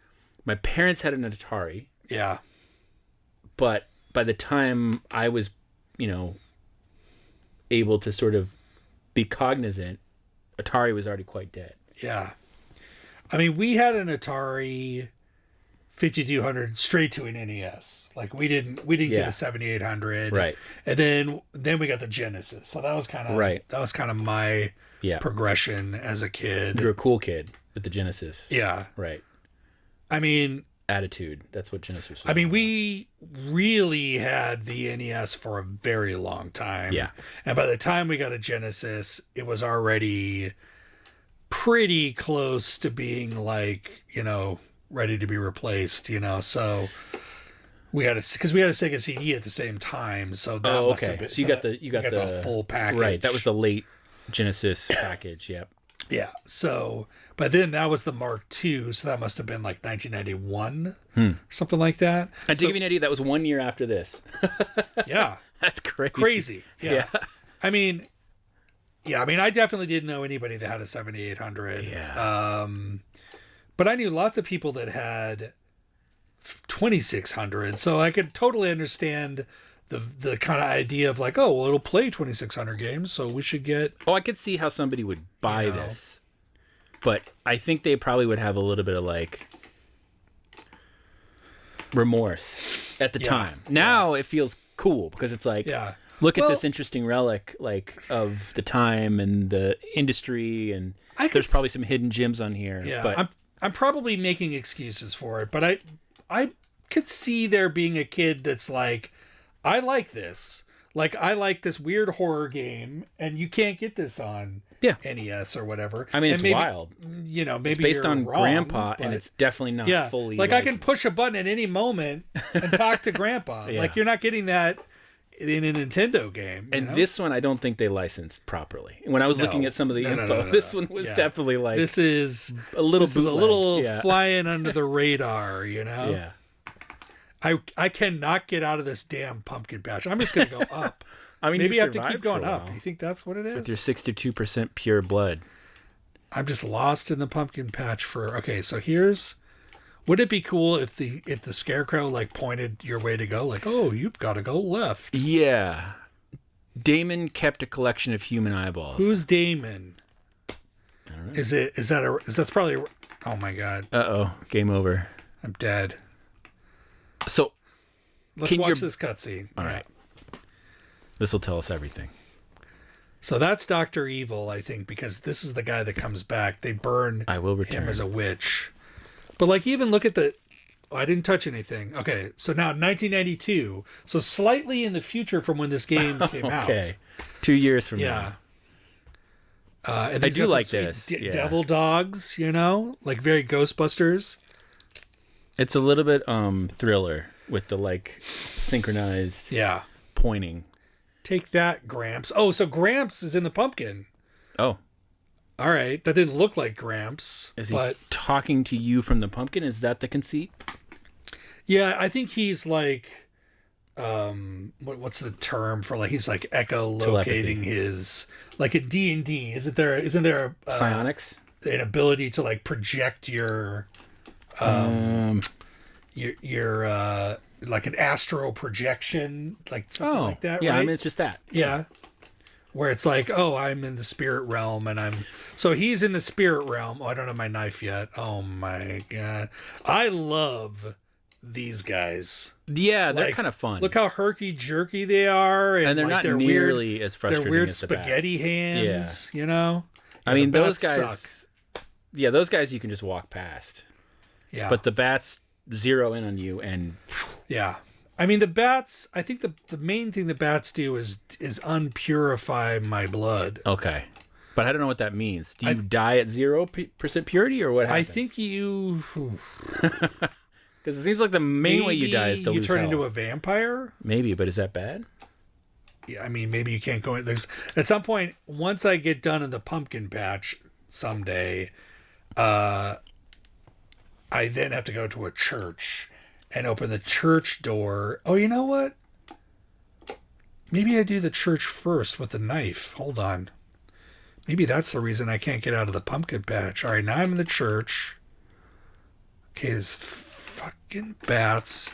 my parents had an Atari. Yeah. But by the time I was, able to sort of be cognizant, Atari was already quite dead. Yeah. I mean, we had an Atari 5200 straight to an NES. Like we didn't get a 7800. Right. And then we got the Genesis. So that was kind of my progression as a kid. You're a cool kid with the Genesis. Yeah. Right. I mean, attitude. That's what Genesis was. I mean, we really had the NES for a very long time. Yeah. And by the time we got a Genesis, it was already pretty close to being like, ready to be replaced, so we had a Sega CD at the same time. So that must have been, so you got the full package. Right. That was the late Genesis package. Yep. Yeah. So, but then that was the Mark II. So that must have been like 1991 or something like that. And to give you an idea, that was 1 year after this. Yeah. That's crazy. Crazy. Yeah. I mean, I definitely didn't know anybody that had a 7800. Yeah. But I knew lots of people that had 2600, so I could totally understand the kind of idea of like, oh, well, it'll play 2600 games, so we should get. Oh, I could see how somebody would buy this, but I think they probably would have a little bit of like remorse at the time. Now it feels cool because it's like, look at this interesting relic like of the time and the industry, and there's probably some hidden gems on here. Yeah, but I'm probably making excuses for it, but I could see there being a kid that's like, I like this. Like, I like this weird horror game, and you can't get this on NES or whatever. I mean, it's wild. You know, maybe it's based you're on wrong, Grandpa, and it's definitely not fully like licensed. I can push a button at any moment and talk to Grandpa. Like, you're not getting that in a Nintendo game. And this one, I don't think they licensed properly. When I was looking at some of the info, this one was definitely like this is a little flying under the radar. You know. Yeah. I cannot get out of this damn pumpkin patch. I'm just going to go up. I mean, maybe I have to keep going up. You think that's what it is? With your 62% pure blood. I'm just lost in the pumpkin patch for. Okay, so here's. Would it be cool if the scarecrow like pointed your way to go, like, oh, you've got to go left? Yeah. Damon kept a collection of human eyeballs. Who's Damon? I don't know. That's probably. Oh my god. Uh-oh. Game over. I'm dead. So, let's watch this cutscene. All right. This will tell us everything. So that's Dr. Evil, I think, because this is the guy that comes back. They burn him as a witch. But like, even look at the. Oh, I didn't touch anything. Okay, so now 1992. So slightly in the future from when this game came out. Okay, 2 years from now. And I do like this. Devil dogs, you know, like very Ghostbusters. It's a little bit Thriller with the like synchronized pointing. Take that, Gramps. Oh, so Gramps is in the pumpkin. Oh. All right. That didn't look like Gramps. Is he talking to you from the pumpkin? Is that the conceit? Yeah, I think he's like what's the term for like he's like echolocating his like in D&D. Isn't there psionics? An ability to like project your like an astral projection, like something like that, yeah, right? I mean, it's just that. Yeah. Where it's like, oh, I'm in the spirit realm, and so he's in the spirit realm. Oh, I don't have my knife yet. Oh my god. I love these guys. Yeah, they're like, kind of fun. Look how herky-jerky they are. And they're like, not nearly as frustrating they're weird as the spaghetti bats. hands, you know? I mean, those bats guys suck. Yeah, those guys you can just walk past. Yeah. But the bats zero in on you and yeah. I mean, the bats, I think the main thing the bats do is unpurify my blood. Okay. But I don't know what that means. Do you die at 0% purity or what happens? I think you... Because it seems like the main way you die is to lose you turn health. into a vampire? Maybe, but is that bad? Yeah, I mean, maybe you can't go in. There's at some point, once I get done in the pumpkin patch someday, I then have to go to a church and open the church door. Oh, you know what? Maybe I do the church first with the knife. Hold on. Maybe that's the reason I can't get out of the pumpkin patch. All right, now I'm in the church. Okay, this fucking bats.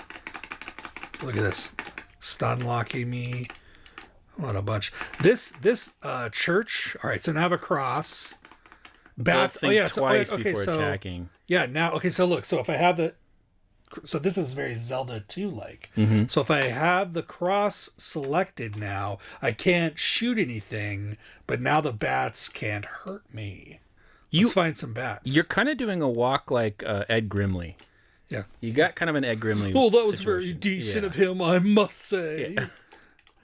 Look at this. Stun locking me. What a bunch. This church. All right, so now I have a cross. Bats. Think twice before attacking. Yeah, now, okay, so look. So if I have the... So this is very Zelda 2-like. Mm-hmm. So if I have the cross selected now, I can't shoot anything, but now the bats can't hurt me. Let's find some bats. You're kind of doing a walk like Ed Grimley. Yeah. You got kind of an Ed Grimley Well, that was situation. very decent of him, I must say.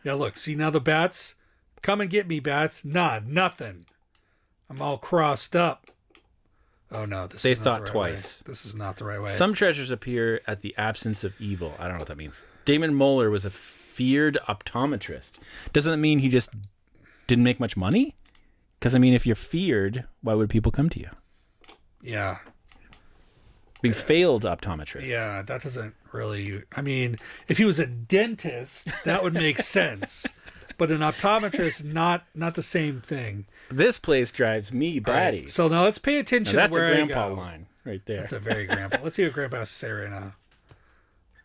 Yeah, look, see now the bats? Come and get me, bats. Nah, nothing. I'm all crossed up. Oh no, this is not the right twice. way. This is not the right way. Some treasures appear at the absence of evil. I don't know what that means. Damon Moeller was a feared optometrist. Doesn't that mean he just didn't make much money? Because, I mean, if you're feared, why would people come to you? Yeah. He failed optometrist. Yeah, that doesn't really... I mean, if he was a dentist, that would make sense. But an optometrist, not the same thing. This place drives me batty. Right, so now let's pay attention now to where that's a I grandpa go. line. right there. That's a very grandpa. Let's see what grandpa has to say right now.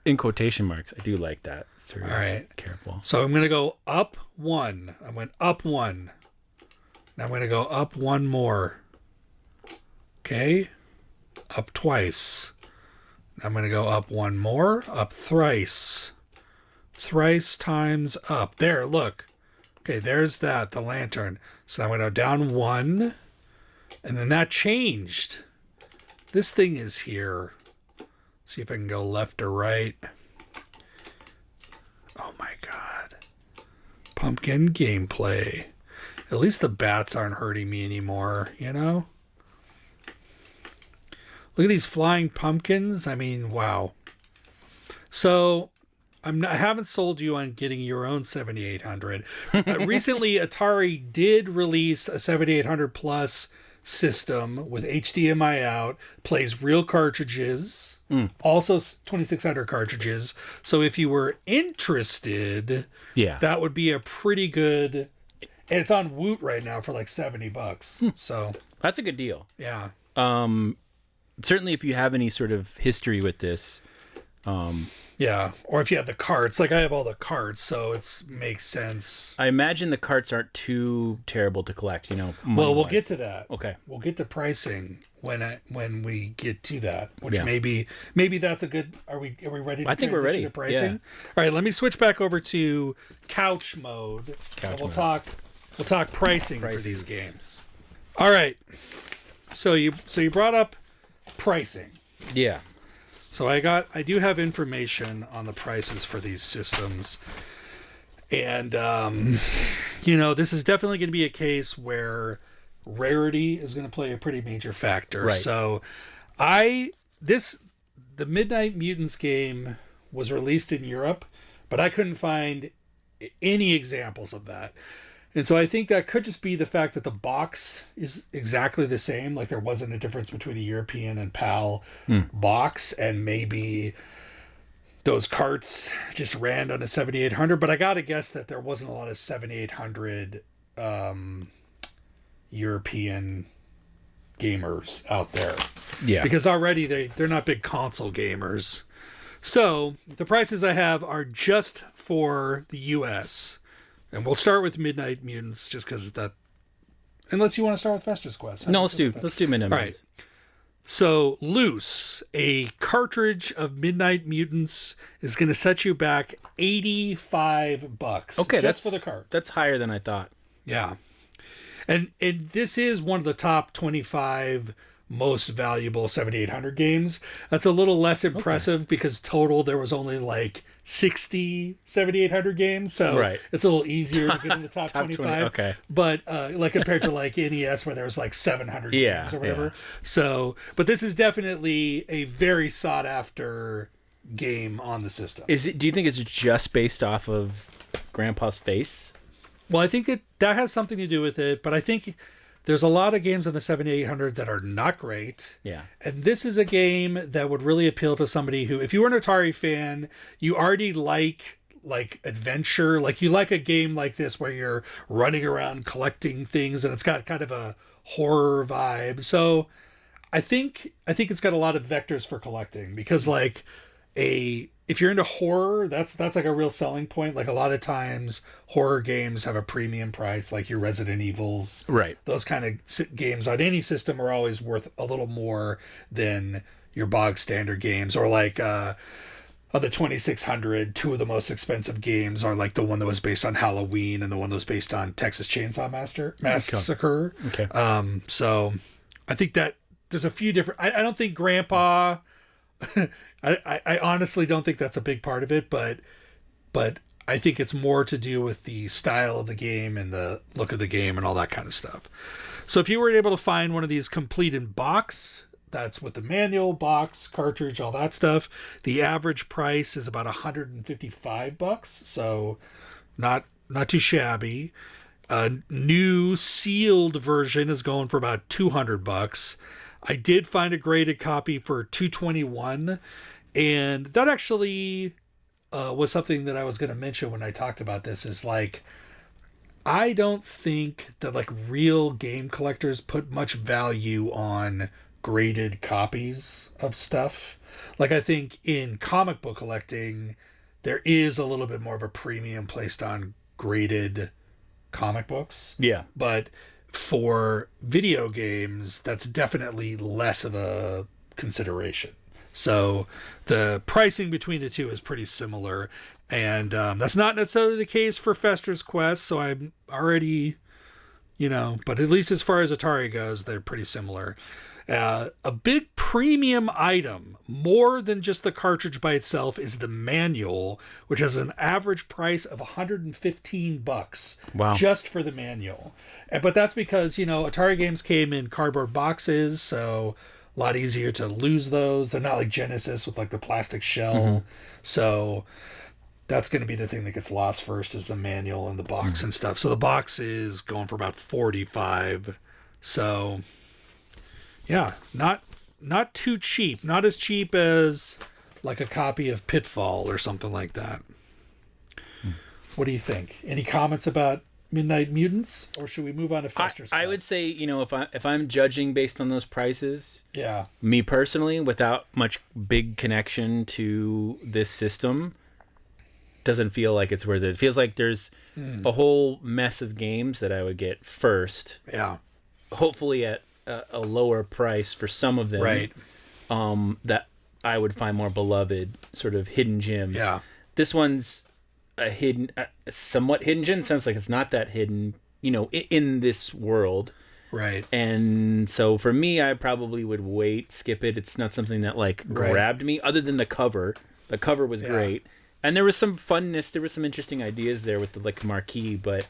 In quotation marks. I do like that. So All right. Careful. So I'm going to go up 1. I went up 1. Now I'm going to go up 1 more. Okay. Up twice. I'm going to go up 1 more. Up thrice. Thrice times up. There, look. Okay, there's that, the lantern. So I'm going to go down 1. And then that changed. This thing is here. See if I can go left or right. Oh my god. Pumpkin gameplay. At least the bats aren't hurting me anymore, you know? Look at these flying pumpkins. I mean, wow. So, I haven't sold you on getting your own 7800. Recently, Atari did release a 7800 plus system with HDMI out, plays real cartridges, also 2600 cartridges. So if you were interested, that would be a pretty good. And it's on Woot right now for like $70. So that's a good deal. Yeah. Certainly, if you have any sort of history with this. Yeah, or if you have the carts, like I have all the carts, so it makes sense. I imagine the carts aren't too terrible to collect, you know. Well, we'll get to that. Okay, we'll get to pricing when we get to that, which maybe that's a good. Are we ready? I think we're ready. To pricing. Yeah. All right, let me switch back over to couch mode. We'll talk pricing for these games. All right, so you brought up pricing. Yeah. So I do have information on the prices for these systems. And, this is definitely going to be a case where rarity is going to play a pretty major factor. Right. So the Midnight Mutants game was released in Europe, but I couldn't find any examples of that. And so I think that could just be the fact that the box is exactly the same. Like there wasn't a difference between a European and PAL box, and maybe those carts just ran on a 7800. But I got to guess that there wasn't a lot of 7800 European gamers out there. Yeah. Because already they're not big console gamers. So the prices I have are just for the US. And we'll start with Midnight Mutants just because that. Unless you want to start with Fester's Quest. No, let's do Midnight Mutants. All right. So, loose, a cartridge of Midnight Mutants is going to set you back $85. Okay, just for the cart. That's higher than I thought. Yeah. And this is one of the top 25 most valuable 7800 games. That's a little less impressive because total there was only like 60 7800 games, so it's a little easier to get in the top 25. 20, okay. But like compared to like NES where there was like 700 games or whatever. So, but this is definitely a very sought after game on the system. Do you think it's just based off of Grandpa's face? Well, I think that has something to do with it, but I think there's a lot of games on the 7800 that are not great. Yeah. And this is a game that would really appeal to somebody who, if you were an Atari fan, you already like adventure. Like you like a game like this where you're running around collecting things and it's got kind of a horror vibe. So I think it's got a lot of vectors for collecting because like if you're into horror, that's like a real selling point. Like a lot of times horror games have a premium price, like your Resident Evils. Right. Those kind of games on any system are always worth a little more than your bog standard games. Or like of the 2600, two of the most expensive games are like the one that was based on Halloween and the one that was based on Texas Chainsaw Massacre. Okay. So I think that there's a few different. I don't think Grandpa. I honestly don't think that's a big part of it, but I think it's more to do with the style of the game and the look of the game and all that kind of stuff. So if you were able to find one of these complete in box, that's with the manual, box, cartridge, all that stuff, the average price is about $155, so not too shabby. A new sealed version is going for about $200. I did find a graded copy for $221, and that actually was something that I was going to mention when I talked about this. Is like, I don't think that like real game collectors put much value on graded copies of stuff. Like, I think in comic book collecting, there is a little bit more of a premium placed on graded comic books. Yeah. But for video games, that's definitely less of a consideration. So the pricing between the two is pretty similar. And that's not necessarily the case for Fester's Quest. So I'm already, but at least as far as Atari goes, they're pretty similar. A big premium item, more than just the cartridge by itself, is the manual, which has an average price of $115. Wow. Just for the manual. But that's because, Atari games came in cardboard boxes, so a lot easier to lose those. They're not like Genesis with like the plastic shell. Mm-hmm. So that's going to be the thing that gets lost first, is the manual and the box and stuff. So the box is going for about $45. So yeah, not too cheap. Not as cheap as like a copy of Pitfall or something like that. What do you think? Any comments about Midnight Mutants, or should we move on to Fester's Quest? I would say, if I'm judging based on those prices, yeah, me personally, without much big connection to this system, doesn't feel like it's worth it. It feels like there's a whole mess of games that I would get first. Yeah. Hopefully at a lower price for some of them. Right. That I would find more beloved, sort of hidden gems. Yeah. This one's a somewhat hidden gem. It sounds like it's not that hidden, in this world. Right. And so for me, I probably would skip it. It's not something that grabbed me, other than the cover. The cover was great. And there was some funness. There were some interesting ideas there with the marquee, but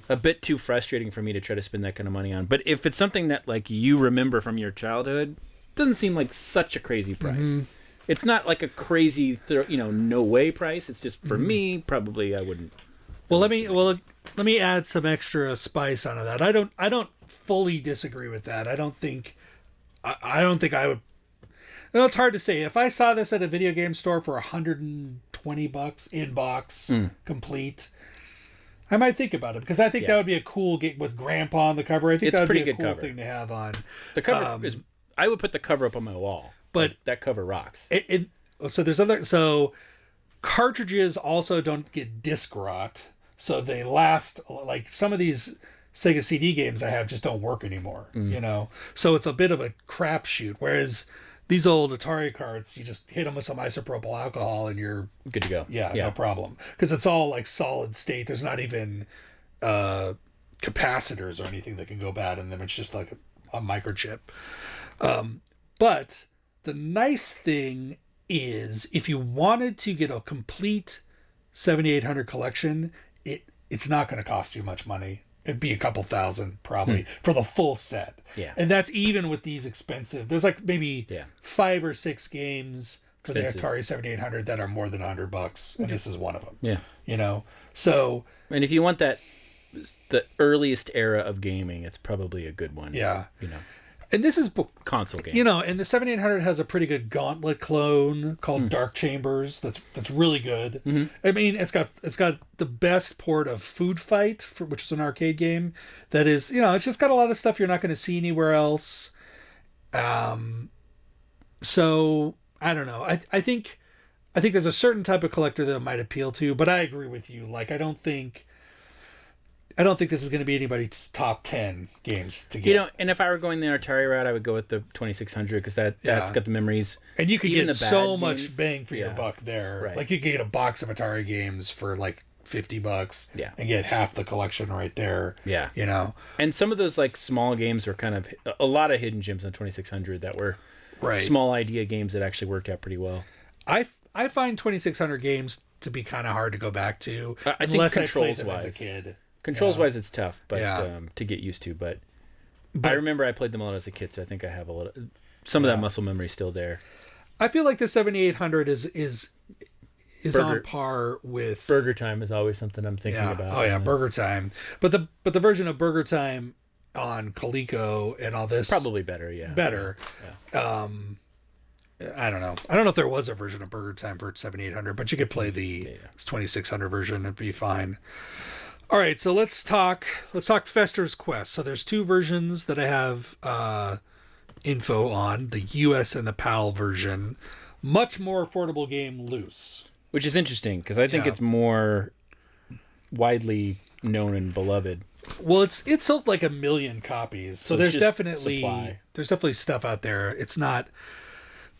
a bit too frustrating for me to try to spend that kind of money on. But if it's something that you remember from your childhood, it doesn't seem like such a crazy price. It's not like a crazy, no way price. It's just for me, probably I wouldn't. Well, let me add some extra spice onto that. I don't fully disagree with that. I don't think I would. It's hard to say. If I saw this at a video game store for $120 in box complete, I might think about it, because I think that would be a cool game with Grandpa on the cover. I think that would be a cool thing to have on. The cover is. I would put the cover up on my wall, but that cover rocks. So cartridges also don't get disc rot, so they last. Like some of these Sega CD games I have just don't work anymore. So it's a bit of a crapshoot. Whereas these old Atari carts, you just hit them with some isopropyl alcohol and you're good to go. Yeah, no problem. Because it's all like solid state. There's not even capacitors or anything that can go bad in them. It's just like a microchip. But the nice thing is, if you wanted to get a complete 7800 collection, it's not going to cost you much money. It'd be a couple thousand probably for the full set. Yeah. And that's even with these expensive. There's maybe 5 or 6 games for the Atari 7800 that are more than $100, and this is one of them. Yeah. So. And if you want the earliest era of gaming, it's probably a good one. Yeah. And this is console game. And the 7800 has a pretty good Gauntlet clone called Dark Chambers. That's really good. I mean, it's got the best port of Food Fight, which is an arcade game. That is, it's just got a lot of stuff you're not going to see anywhere else. So I don't know. I think there's a certain type of collector that it might appeal to, but I agree with you. I don't think this is going to be anybody's top 10 games to get. And if I were going the Atari route, I would go with the 2600, because that's got the memories. And you could get so much bang for your buck there. Right. You could get a box of Atari games for $50. Yeah. And get half the collection right there. Yeah. And some of those small games were kind of a lot of hidden gems on 2600 that were small idea games that actually worked out pretty well. I find 2600 games to be kind of hard to go back to, unless I played them as a kid. Controls-wise, it's tough, but to get used to. But I remember I played them a lot as a kid, so I think I have some of that muscle memory still there. I feel like the 7800 is on par with Burger Time. Is always something I'm thinking about. Oh yeah, Burger Time. But the version of Burger Time on Coleco and all this probably better. Yeah, better. Yeah. I don't know. I don't know if there was a version of Burger Time for 7800, but you could play the 2600 version. It'd be fine. All right, so let's talk Fester's Quest. So there's 2 versions that I have info on the US and the PAL version. Much more affordable game, Loose. Which is interesting, because I think Yeah. it's more widely known and beloved. Well, it's sold like 1 million copies, so it's there's just definitely supply. stuff out there. It's not,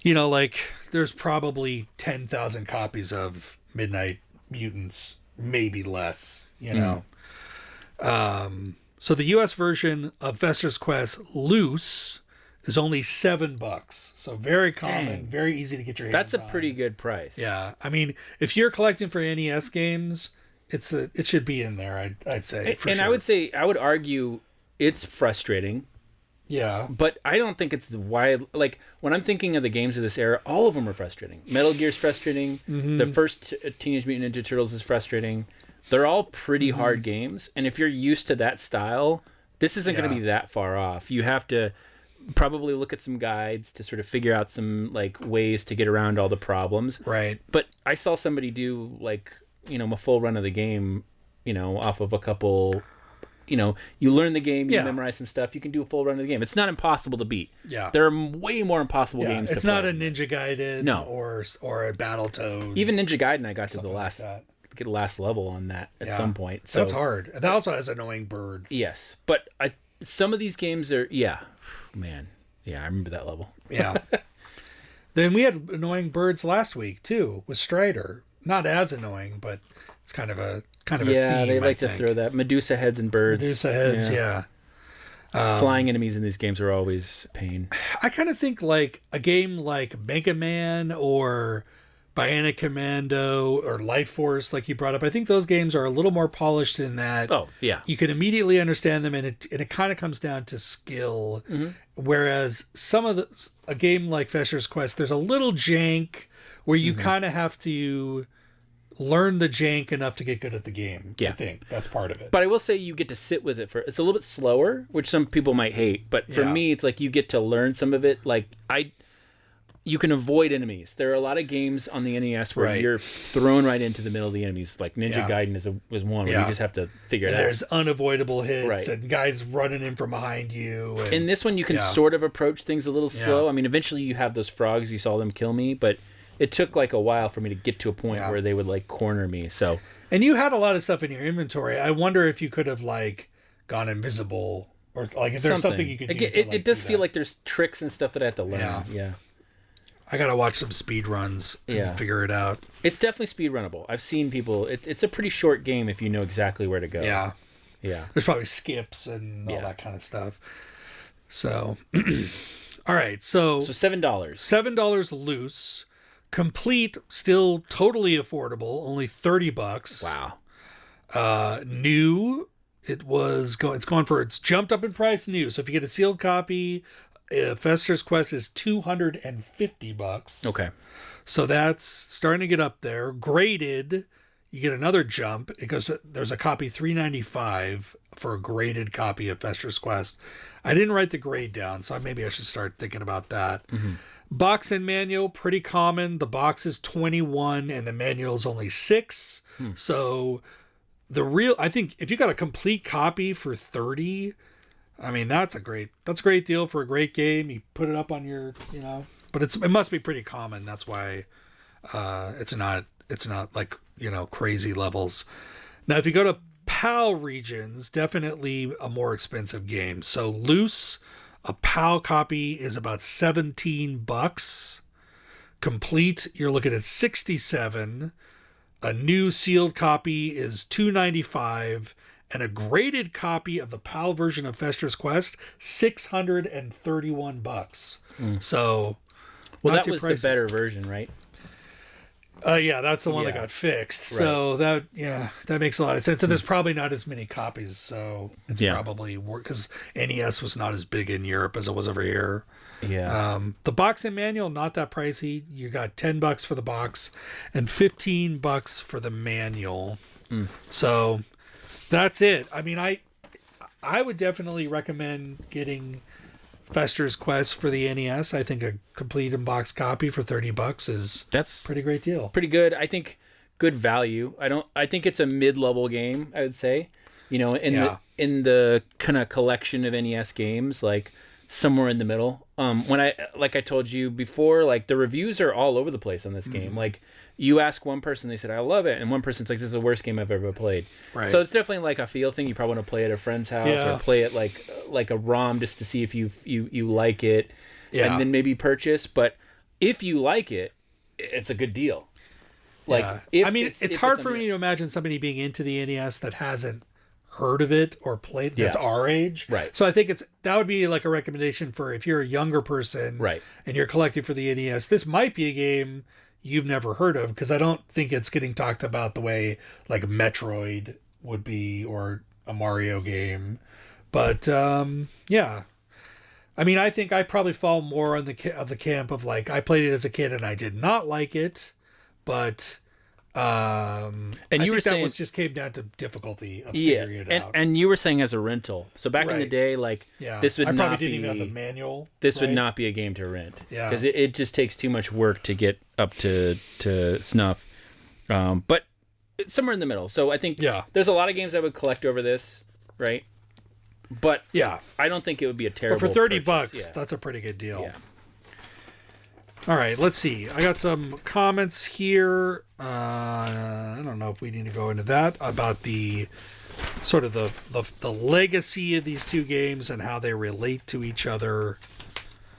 you know, like there's probably 10,000 copies of Midnight Mutants, maybe less. You know, so the U.S. version of Fester's Quest Loose is only $7, so very common, Dang. very easy to get your hands That's a on. pretty good price. Yeah, I mean, if you're collecting for NES games, it should be in there. I'd say. For And sure. I would argue it's frustrating, Yeah. but I don't think it's the wild. Like, when I'm thinking of the games of this era, all of them are frustrating. Metal Gear's frustrating. The first Teenage Mutant Ninja Turtles is frustrating. They're all pretty hard games, and if you're used to that style, this isn't going to be that far off. You have to probably look at some guides to sort of figure out some like ways to get around all the problems. Right. But I saw somebody do like, you know, a full run of the game, you know, off of a couple, you know, you learn the game, you memorize some stuff, you can do a full run of the game. It's not impossible to beat. Yeah. There are way more impossible games It's to play. not a Ninja Gaiden No. or a Battletoads. Even Ninja Gaiden, I got to the like that. last level on that at some point. So That's hard. And that also has annoying birds. yes, but some of these games are man, I remember that level. Yeah. Then we had annoying birds last week too with Strider. Not as annoying, but it's kind of a theme. They like I to think. throw that Medusa heads and birds. Medusa heads. Yeah. Flying enemies in these games are always a pain. I kind of think like a game like Mega Man or Bionic Commando or Life Force, like you brought up. I think those games are a little more polished in that. Oh yeah, You can immediately understand them, and it kind of comes down to skill. Whereas a game like Fester's Quest, there's a little jank where you kind of have to learn the jank enough to get good at the game. Yeah. I think that's part of it. but I will say you get to sit with it it's a little bit slower, which some people might hate. But for Yeah. me, it's like you get to learn some of it. Like you can avoid enemies. There are a lot of games on the NES where Right. you're thrown right into the middle of the enemies. Like Ninja Yeah. Gaiden was one where Yeah. you just have to figure it And out. there's unavoidable hits Right. and guys running in from behind you. And, In this one, you can Yeah. sort of approach things a little slow. Yeah. I mean, eventually you have those frogs. You saw them kill me, but it took like a while for me to get to a point Yeah. where they would like corner me. So and you had a lot of stuff in your inventory. I wonder if you could have like gone invisible or like if there's something you could do. Again, to, it does do feel that. like there's tricks and stuff that I have to learn. Yeah. Yeah. I gotta watch some speed runs and Yeah. figure it out. It's definitely speed runnable. I've seen people. It's a pretty short game if you know exactly where to go. Yeah. Yeah. There's probably skips and all Yeah. that kind of stuff. So, all right. So, So $7. $7 loose, complete, still totally affordable, only $30. Wow. New, it's jumped up in price new. So if you get a sealed copy, Fester's Quest is $250. Okay. So that's starting to get up there. Graded, you get another jump. There's a copy $395 for a graded copy of Fester's Quest. I didn't write the grade down, so maybe I should start thinking about that. Box and manual, pretty common. The box is 21 and the manual is only 6. So I think if you got a complete copy for 30, I mean that's a great deal for a great game. You put it up on your, but it must be pretty common. That's why it's not like, crazy levels. Now if you go to PAL regions, definitely a more expensive game. So loose, a PAL copy is about $17. Complete, you're looking at $67. A new sealed copy is $295, and a graded copy of the PAL version of Fester's Quest, $631. So, Well, not that too was pricey. the better version, right? Yeah, that's the one that Yeah. got fixed. So that makes a lot of sense. And there's probably not as many copies, so it's probably because NES was not as big in Europe as it was over here. Yeah. The box and manual, not that pricey. You got $10 for the box and $15 for the manual. So that's it. I mean, I would definitely recommend getting Fester's Quest for the NES. I think a complete in-box copy for $30 is That's a pretty great deal. pretty good. I think good value. I think it's a mid-level game, I would say. In the kind of collection of NES games, like somewhere in the middle. When like I told you before, like the reviews are all over the place on this game. Like you ask one person, they said I love it, and one person's like, this is the worst game I've ever played. Right. So it's definitely like a feel thing. You probably want to play at a friend's house or play it like a ROM just to see if you like it, and then maybe purchase. But if you like it, it's a good deal. Like it's hard for me to imagine somebody being into the NES that hasn't heard of it or played that's our age. Right. So I think that would be like a recommendation for if you're a younger person and you're collecting for the NES, this might be a game you've never heard of, because I don't think it's getting talked about the way like Metroid would be or a Mario game. But I mean, I think I probably fall more on the camp of like, I played it as a kid and I did not like it, but and you were saying that just came down to difficulty of figuring it out. And you were saying as a rental. So back in the day, like this would I not probably didn't be even have a manual. This would not be a game to rent. Yeah, because it just takes too much work to get up to snuff. But it's somewhere in the middle. So I think there's a lot of games I would collect over this, right? But I don't think it would be a terrible. But for $30, purchase. that's a pretty good deal. Yeah. All right, let's see. I got some comments here. I don't know if we need to go into that about the sort of the legacy of these two games and how they relate to each other.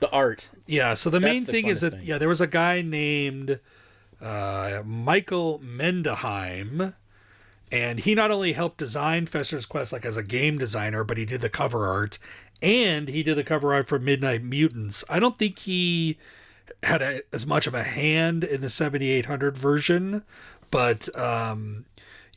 The art. Yeah. So the main thing is that there was a guy named Michael Mendeheim, and he not only helped design Fester's Quest like as a game designer, but he did the cover art, and he did the cover art for Midnight Mutants. I don't think he had as much of a hand in the 7800 version, but so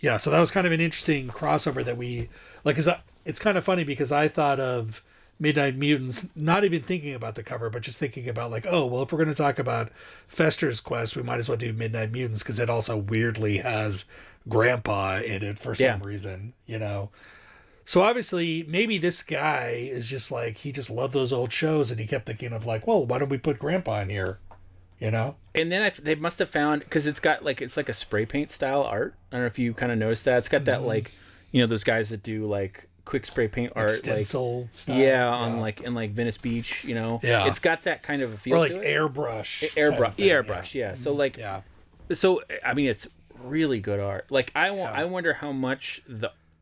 that was kind of an interesting crossover that we like. It's kind of funny because I thought of Midnight Mutants not even thinking about the cover, but just thinking about like, oh well, if we're going to talk about Fester's Quest, we might as well do Midnight Mutants, because it also weirdly has Grandpa in it for some reason, you know. So obviously, maybe this guy is just like, he just loved those old shows, and he kept thinking of like, well, why don't we put Grandpa in here, you know? And then they must have found, because it's like a spray paint style art. I don't know if you kind of noticed that. It's got that like, you know, those guys that do like quick spray paint art, stencil style. on like in like Venice Beach, you know. Yeah, it's got that kind of a feel. Or like to it. airbrush. Airbrush. So like, so I mean, it's really good art. Like I wonder how much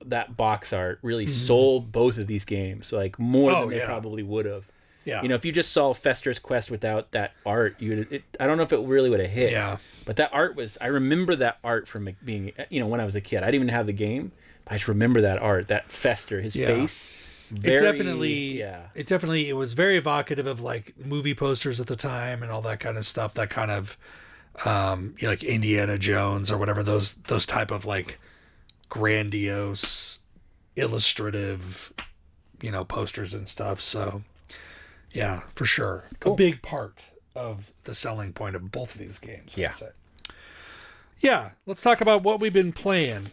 that box art really sold both of these games, like more than they probably would have. Yeah. You know, if you just saw Fester's Quest without that art, I don't know if it really would have hit. Yeah. But that art I remember that art from being, you know, when I was a kid. I didn't even have the game. But I just remember that art, that Fester, his face. It was very evocative of like movie posters at the time and all that kind of stuff. That kind of, like Indiana Jones or whatever, those type of like grandiose illustrative, you know, posters and stuff. So yeah, for sure. Cool. A big part of the selling point of both of these games. I'd say. Yeah, let's talk about what we've been playing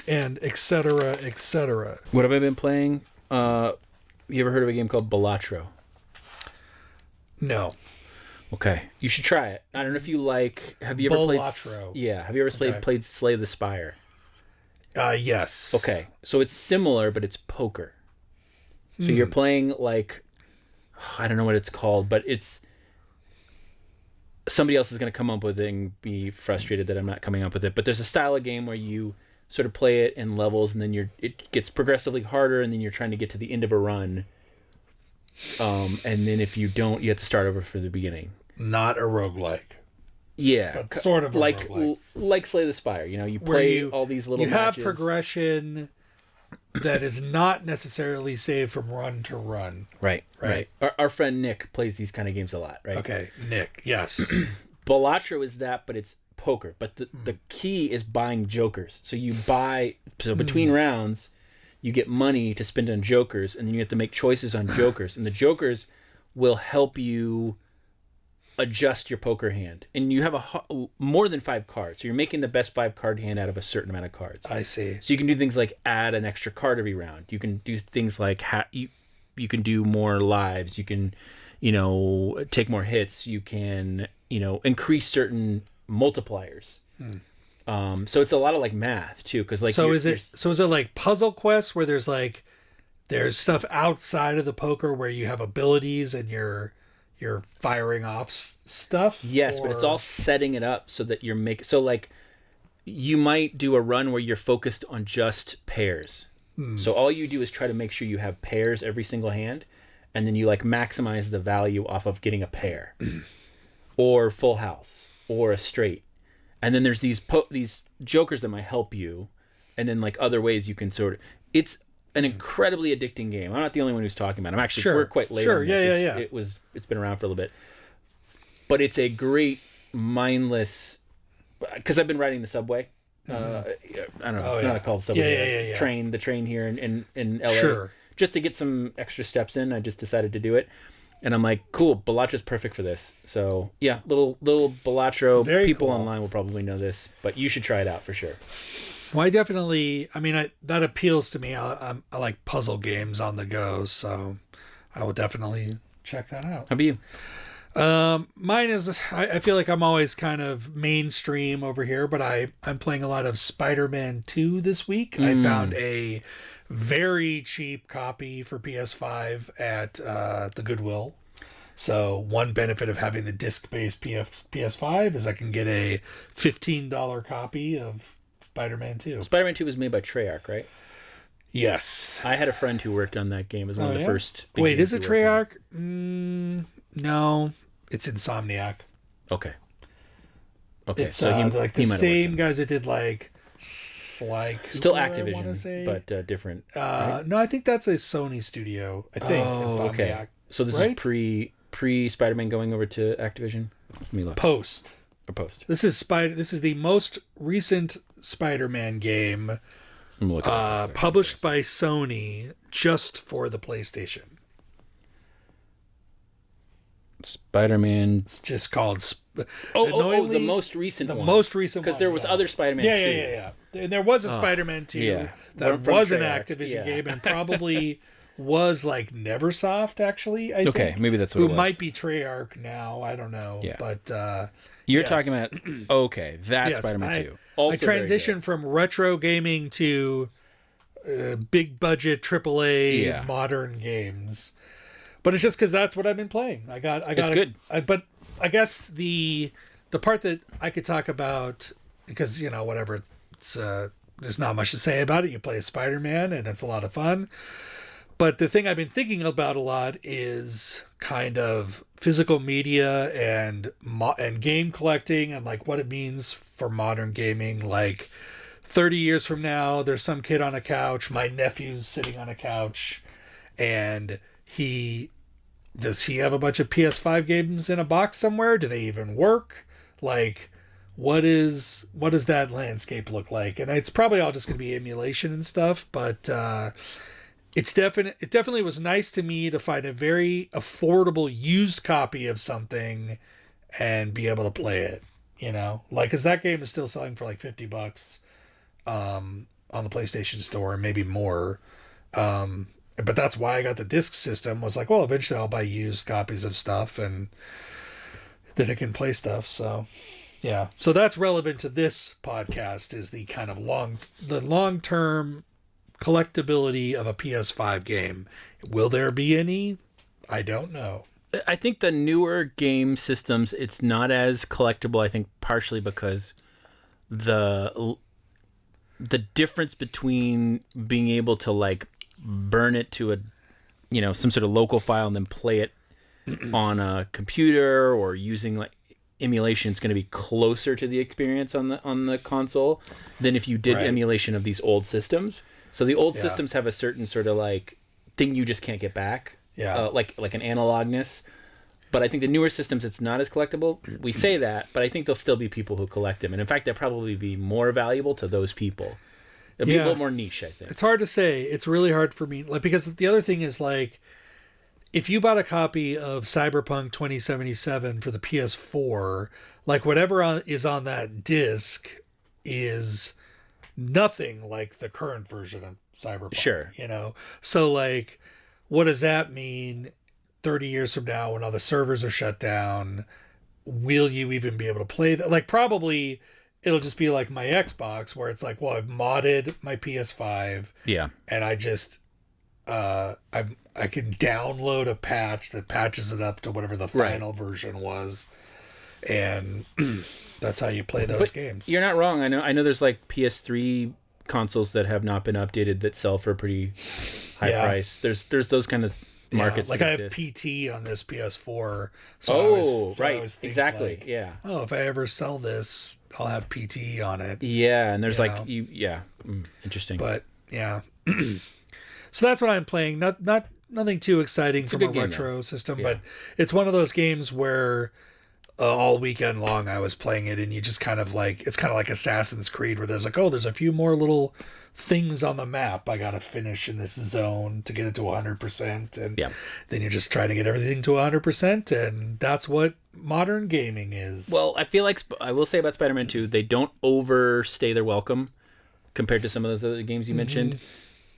and et cetera, et cetera. What have I been playing? You ever heard of a game called Balatro? No. Okay, you should try it. I don't know if you like. Have you ever Balatro. played? Yeah. Have you ever played Slay the Spire? Yes. Okay, so it's similar, but it's poker. So you're playing like, I don't know what it's called, but it's somebody else is going to come up with it and be frustrated that I'm not coming up with it. But there's a style of game where you sort of play it in levels, and then it gets progressively harder, and then you're trying to get to the end of a run. And then if you don't, you have to start over from the beginning. Not a roguelike. Yeah, but sort of like Slay the Spire. You know, you play all these little matches. You have progression that is not necessarily saved from run to run. Right. Our friend Nick plays these kind of games a lot, right? Okay, Nick, yes. Balatro is that, but it's poker. But the key is buying jokers. So you buy, between rounds, you get money to spend on jokers, and then you have to make choices on jokers. And the jokers will help you adjust your poker hand, and you have more than 5 cards, so you're making the best 5 card hand out of a certain amount of cards. I see. So you can do things like add an extra card every round. You can do things like you can do more lives. You can, you know, take more hits. You can, you know, increase certain multipliers. So it's a lot of like math too, because like is it like Puzzle Quest where there's like There's stuff outside of the poker where you have abilities and you're firing off stuff. Yes, but it's all setting it up so that you're making... So, like, you might do a run where you're focused on just pairs. So all you do is try to make sure you have pairs every single hand, and then you, like, maximize the value off of getting a pair. Or full house. Or a straight. And then there's these jokers that might help you, and then, like, other ways you can sort of... It's an incredibly addicting game. I'm not the only one who's talking about it. I'm actually... We're quite late on this. It's been around for a little bit. But it's a great mindless... Because I've been riding the subway. I don't know. It's not called subway. The train here in LA. Sure. Just to get some extra steps in, I just decided to do it. And I'm like, cool, Balattra's perfect for this. So, yeah, little Balattra. People online will probably know this, but you should try it out for sure. Well, I definitely, that appeals to me. I like puzzle games on the go, so I will definitely check that out. How about you? Mine is, I feel like I'm always kind of mainstream over here, but I'm playing a lot of Spider-Man 2 this week. I found a very cheap copy for PS5 at the Goodwill. So one benefit of having the disc-based PS5 is I can get a $15 copy of Spider-Man 2. Spider-Man 2 was made by Treyarch, right? Yes. I had a friend who worked on that game as one of the first. Wait, is it Treyarch? No, it's Insomniac. Okay. It's so like the same guys that did like Sly Cooper, still Activision, but different. Right? No, I think that's a Sony studio. I think Insomniac. Okay. So this is pre Spider-Man going over to Activision. Let me look. Post. This is the most recent Spider-Man game published by Sony just for the PlayStation. Spider-Man. It's just called... the most recent one. The most recent one. Because there was other Spider-Man 2. Yeah. And there was a Spider-Man 2 that was an Activision game and probably was like Neversoft, actually, I think. Maybe that's what it was. Who might be Treyarch now, I don't know. Yeah. But... You're talking about... that's Spider-Man 2. Also I transitioned from retro gaming to big budget AAA modern games. But it's just because that's what I've been playing. It's good. But I guess the part that I could talk about, because, whatever, it's there's not much to say about it. You play as Spider-Man, and it's a lot of fun. But the thing I've been thinking about a lot is kind of physical media and game collecting and like what it means for modern gaming. Like 30 years from now, there's some kid on a couch. My nephew's sitting on a couch, and does he have a bunch of PS5 games in a box somewhere? Do they even work? Like, what does that landscape look like? And it's probably all just going to be emulation and stuff, but it definitely was nice to me to find a very affordable used copy of something and be able to play it, like, because that game is still selling for like $50 on the PlayStation Store and maybe more. But that's why I got the disc system, was like, well, eventually I'll buy used copies of stuff and then I can play stuff. So, yeah. So that's relevant to this podcast, is the kind of long-term collectability of a PS5 game. Will there be any? I don't know. I think the newer game systems, it's not as collectible, I think partially because the difference between being able to like burn it to a some sort of local file and then play it on a computer or using like emulation, is going to be closer to the experience on the console than if you did emulation of these old systems. So the old systems have a certain sort of like thing you just can't get back, like an analogness. But I think the newer systems, it's not as collectible. We say that, but I think there'll still be people who collect them, and in fact, they'll probably be more valuable to those people. It'll be a little more niche, I think. It's hard to say. It's really hard for me, like, because the other thing is, like, if you bought a copy of Cyberpunk 2077 for the PS4, like, whatever is on that disc is nothing like the current version of Cyberpunk. Sure. So, like, what does that mean 30 years from now when all the servers are shut down? Will you even be able to play that? Like, probably it'll just be like my Xbox, where it's like, well, I've modded my PS5. Yeah. And I can download a patch that patches it up to whatever the final version was, and that's how you play those games. You're not wrong. I know there's like PS3 consoles that have not been updated that sell for a pretty high price. There's those kind of markets. Like I have PT on this PS4. So I was thinking, exactly. like, yeah. Oh, if I ever sell this, I'll have PT on it. Yeah, and there's interesting. But yeah. So that's what I'm playing. Nothing too exciting from a retro system, but it's one of those games where all weekend long I was playing it, and you just kind of like, it's kind of like Assassin's Creed, where there's like, oh, there's a few more little things on the map I gotta finish in this zone to get it to 100%, and then you're just trying to get everything to 100%, and that's what modern gaming is. Well, I feel like I will say about Spider-Man 2, they don't overstay their welcome compared to some of those other games you mentioned.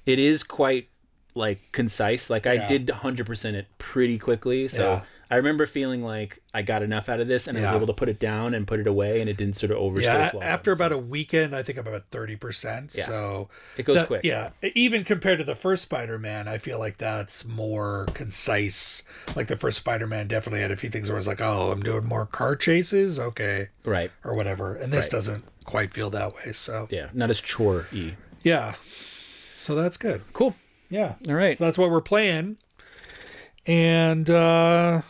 It is quite like concise. Like I did 100% it pretty quickly, so I remember feeling like I got enough out of this, and I was able to put it down and put it away, and it didn't sort of overstay its welcome. After about a weekend, I think I'm about 30%. Yeah. So it goes quick. Yeah, even compared to the first Spider-Man, I feel like that's more concise. Like the first Spider-Man definitely had a few things where I was like, oh, I'm doing more car chases, okay, right, or whatever. And this doesn't quite feel that way. So not as chore-y. Yeah, so that's good. Cool. Yeah. All right. So that's what we're playing. And want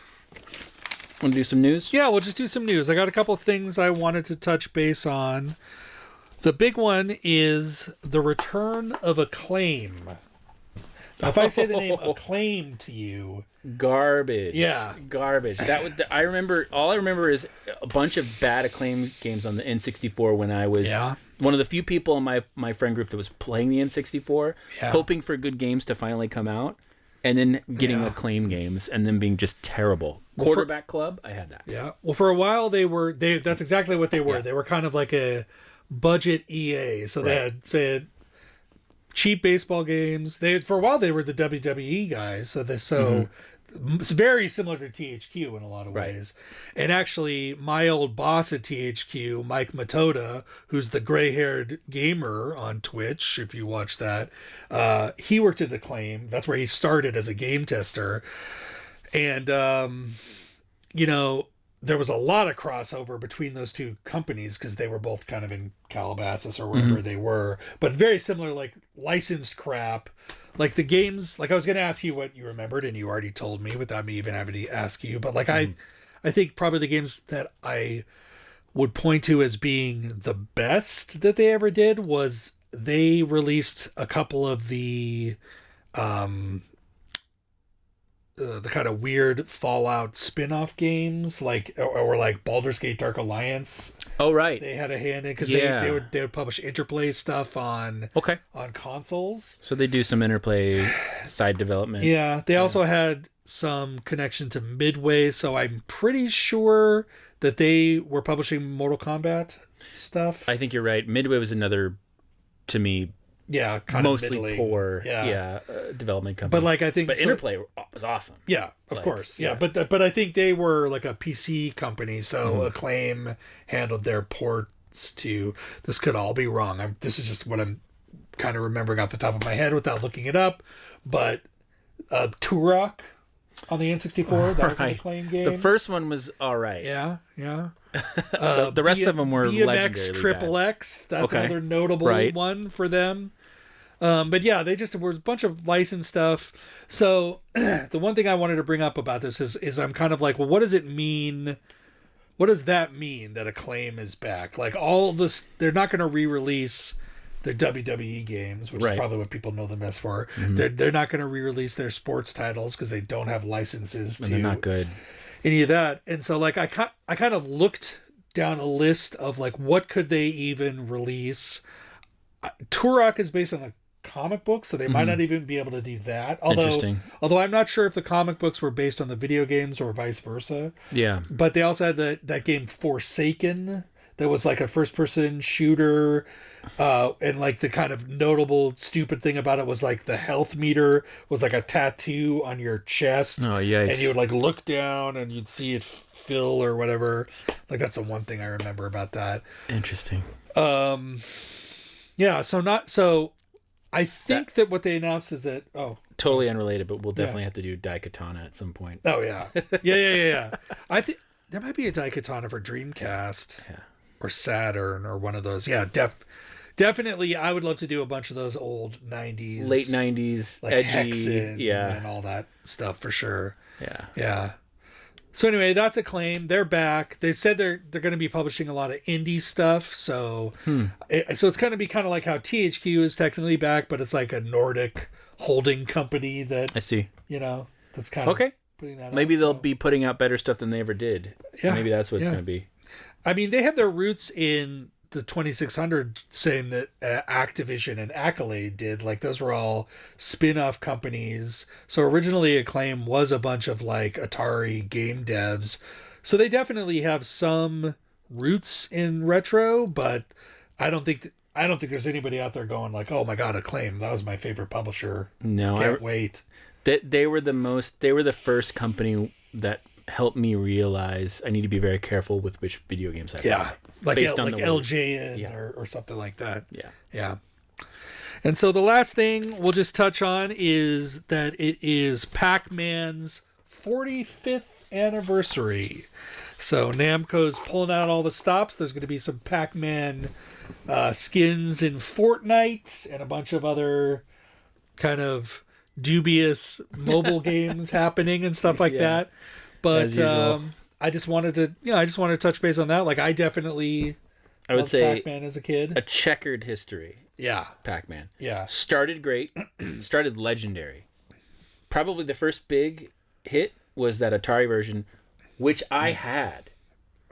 to do some news? Yeah, we'll just do some news. I got a couple of things I wanted to touch base on. The big one is the return of Acclaim. If I say the name Acclaim to you, garbage. Yeah, garbage. I remember. All I remember is a bunch of bad Acclaim games on the N64 when I was one of the few people in my friend group that was playing the N64, hoping for good games to finally come out, and then getting Acclaim games and then being just terrible. Quarterback Club, I had that. Yeah. Well, for a while that's exactly what they were. Yeah. They were kind of like a budget EA. So they had cheap baseball games. For a while they were the WWE guys. It's very similar to THQ in a lot of ways. And actually, my old boss at THQ, Mike Matoda, who's the gray-haired gamer on Twitch, if you watch that, he worked at Acclaim. That's where he started as a game tester. And, there was a lot of crossover between those two companies because they were both kind of in Calabasas or wherever they were. But very similar, like, licensed crap. Like the games, like I was going to ask you what you remembered, and you already told me without me even having to ask you. But like I think probably the games that I would point to as being the best that they ever did was they released a couple of the kind of weird Fallout spin-off games, like or like Baldur's Gate Dark Alliance. Oh right, they had a hand in because they would publish Interplay stuff on consoles. So they do some Interplay side development. Yeah, they also had some connection to Midway, so I'm pretty sure that they were publishing Mortal Kombat stuff. I think you're right. Midway was another, to me, kind mostly of poor development company. But like I think Interplay was awesome. Yeah, of course. Yeah, but I think they were like a PC company, so Acclaim handled their ports to. This could all be wrong. This is just what I'm kind of remembering off the top of my head without looking it up. But Turok on the N64, that was an Acclaim game. The first one was all right. Yeah. The rest of them were BMX Triple X. That's another notable one for them. But yeah, they just were a bunch of licensed stuff. So the one thing I wanted to bring up about this is I'm kind of like, well, what does it mean? What does that mean that Acclaim is back? Like all this, they're not going to re-release their WWE games, which is probably what people know them best for. They're not going to re-release their sports titles because they don't have licenses and they're not good. Any of that. And so like I kind of looked down a list of like what could they even release. Turok is based on a comic book, so they might not even be able to do that. Although I'm not sure if the comic books were based on the video games or vice versa. Yeah. But they also had that game Forsaken that was like a first-person shooter, and like the kind of notable stupid thing about it was like the health meter was like a tattoo on your chest. Oh yeah. And you would like look down and you'd see it fill or whatever. Like that's the one thing I remember about that. Interesting. Yeah. So I think that what they announced is that. Oh, Totally unrelated, but we'll definitely have to do Daikatana at some point. Oh yeah, yeah. I think there might be a Daikatana for Dreamcast, or Saturn, or one of those. Yeah, definitely. I would love to do a bunch of those old '90s, late '90s, like edgy, Hexen, and all that stuff for sure. Yeah. So anyway, that's Acclaim. They're back. They said they're going to be publishing a lot of indie stuff. So so it's going to be kind of like how THQ is technically back, but it's like a Nordic holding company that I see. That's kind of putting that. Maybe out, they'll be putting out better stuff than they ever did. Yeah, maybe that's what it's going to be. I mean, they have their roots in the 2600, same that Activision and Accolade did. Like, those were all spin-off companies. So originally Acclaim was a bunch of like Atari game devs. So they definitely have some roots in retro, but I don't think there's anybody out there going like, "Oh my god, Acclaim, that was my favorite publisher." No, can't wait. They were the first company that helped me realize I need to be very careful with which video games I play. Like based on like the LJN or something like that. Yeah. And so the last thing we'll just touch on is that it is Pac-Man's 45th anniversary. So Namco's pulling out all the stops. There's going to be some Pac-Man skins in Fortnite and a bunch of other kind of dubious mobile games happening and stuff like that. But I just wanted to touch base on that. Like, I would say Pac-Man as a kid. A checkered history. Yeah. Pac-Man. Yeah. Started great. Started legendary. Probably the first big hit was that Atari version, which I had.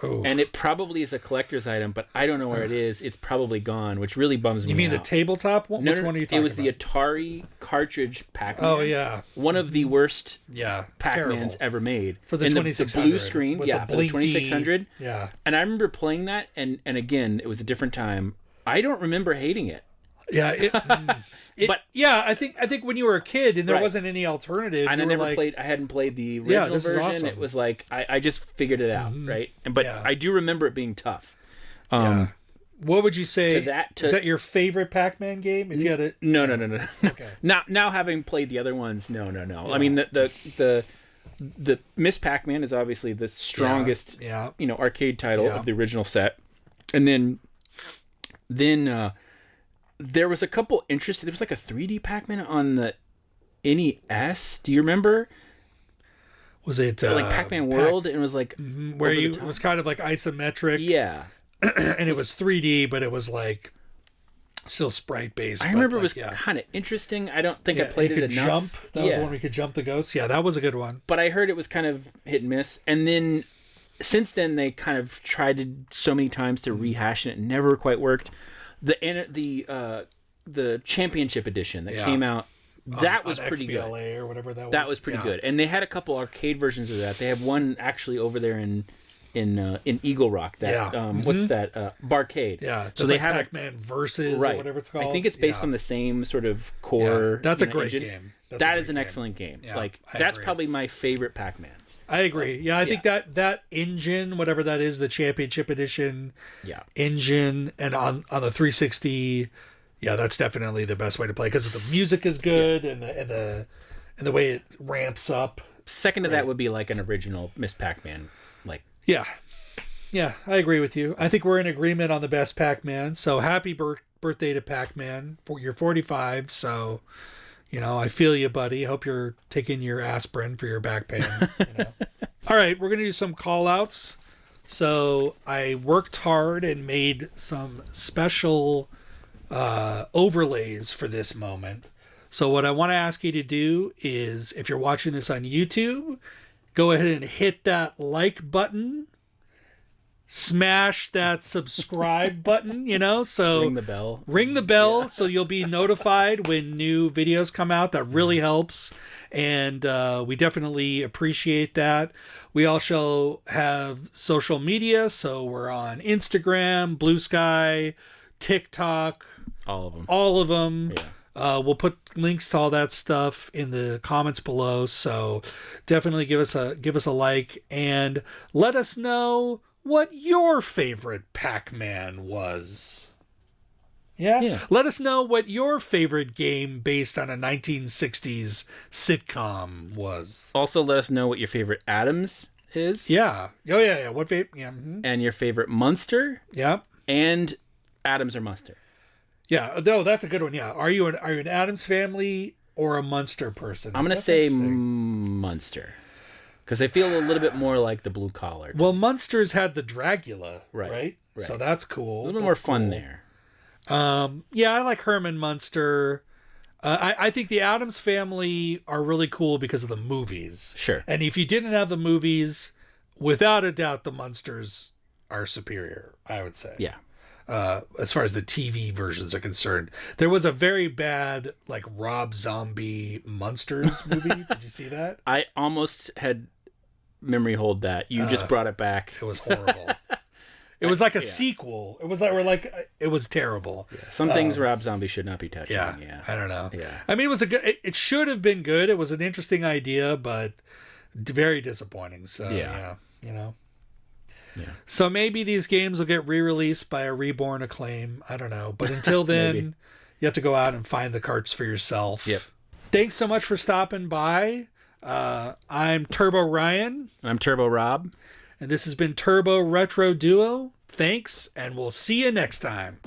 Oh. And it probably is a collector's item, but I don't know where it is. It's probably gone, which really bums me out. You mean the tabletop one? No, Which one are you talking about? It was the Atari cartridge Pac-Man. Oh, yeah. One of the worst Pac-Mans terrible. ever made. For the In 2600. The blue screen, with the for the 2600. Yeah. And I remember playing that, and again, it was a different time. I don't remember hating it. Yeah, I think when you were a kid and there wasn't any alternative, and I hadn't played the original version. Awesome. It was like I just figured it out, right? But I do remember it being tough. What would you say? Is that your favorite Pac-Man game? If you had it, no. Okay. Now having played the other ones, no. Yeah. I mean the Miss Pac-Man is obviously the strongest, arcade title of the original set, and then there was a couple interesting. There was like a 3D Pac-Man on the NES. Do you remember? Was it like Pac-Man World? And it was like where it was kind of like isometric. Yeah, and it was 3D, but it was like still sprite based. I remember it was kind of interesting. I don't think I played it enough. Jump. That was the one we could jump the ghosts. Yeah, that was a good one. But I heard it was kind of hit and miss. And then since then, they kind of tried it so many times to rehash it. It never quite worked. The championship edition that came out, that was pretty XBLA good. Or whatever that was. That was pretty good. And they had a couple arcade versions of that. They have one actually over there in Eagle Rock. That what's that? Barcade. Yeah. So they like had Pac-Man Versus or whatever it's called. I think it's based on the same sort of core. That's a great engine. game. That is an excellent game. Yeah, like I that's agree. probably my favorite Pac-Man. I agree. Yeah, I think that engine, whatever that is, the championship edition engine, and on the 360, that's definitely the best way to play because the music is good and the way it ramps up. Second to that would be like an original Miss Pac-Man, like yeah, I agree with you. I think we're in agreement on the best Pac-Man. So happy birthday to Pac-Man! You're 45, so. I feel you, buddy. Hope you're taking your aspirin for your back pain. All right, we're going to do some call-outs. So I worked hard and made some special overlays for this moment. So what I want to ask you to do is, if you're watching this on YouTube, go ahead and hit that like button. Smash that subscribe button, so ring the bell so you'll be notified when new videos come out. That really helps, and we definitely appreciate that. We also have social media, so we're on Instagram, Blue Sky, TikTok, all of them. We'll put links to all that stuff in the comments below, so definitely give us a like and let us know what your favorite Pac-Man was. Yeah? Yeah. Let us know what your favorite game based on a 1960s sitcom was. Also, let us know what your favorite Addams is. Yeah. Oh, yeah. What favorite? Yeah. And your favorite Munster. Yeah. And Addams or Munster. Yeah. Though that's a good one. Yeah. Are you an Addams Family or a Munster person? I'm going to say Munster. Because they feel a little bit more like the blue collar. Well, Munsters had the Dracula, Right. right? So that's cool. A little bit more fun there. Yeah, I like Herman Munster. I think the Addams Family are really cool because of the movies. Sure. And if you didn't have the movies, without a doubt, the Munsters are superior, I would say. Yeah. As far as the TV versions are concerned. There was a very bad, like, Rob Zombie Munsters movie. Did you see that? I almost had memory hold that. You just brought it back. It was horrible. It was like a sequel. It was it was terrible. Yeah. Some things Rob Zombie should not be touching. Yeah. I don't know. Yeah. I mean, it was it should have been good. It was an interesting idea, but very disappointing. So yeah, you know. Yeah. So maybe these games will get re-released by a reborn Acclaim. I don't know. But until then, you have to go out and find the carts for yourself. Yep. Thanks so much for stopping by. I'm Turbo Ryan. I'm Turbo Rob. And this has been Turbo Retro Duo. Thanks, and we'll see you next time.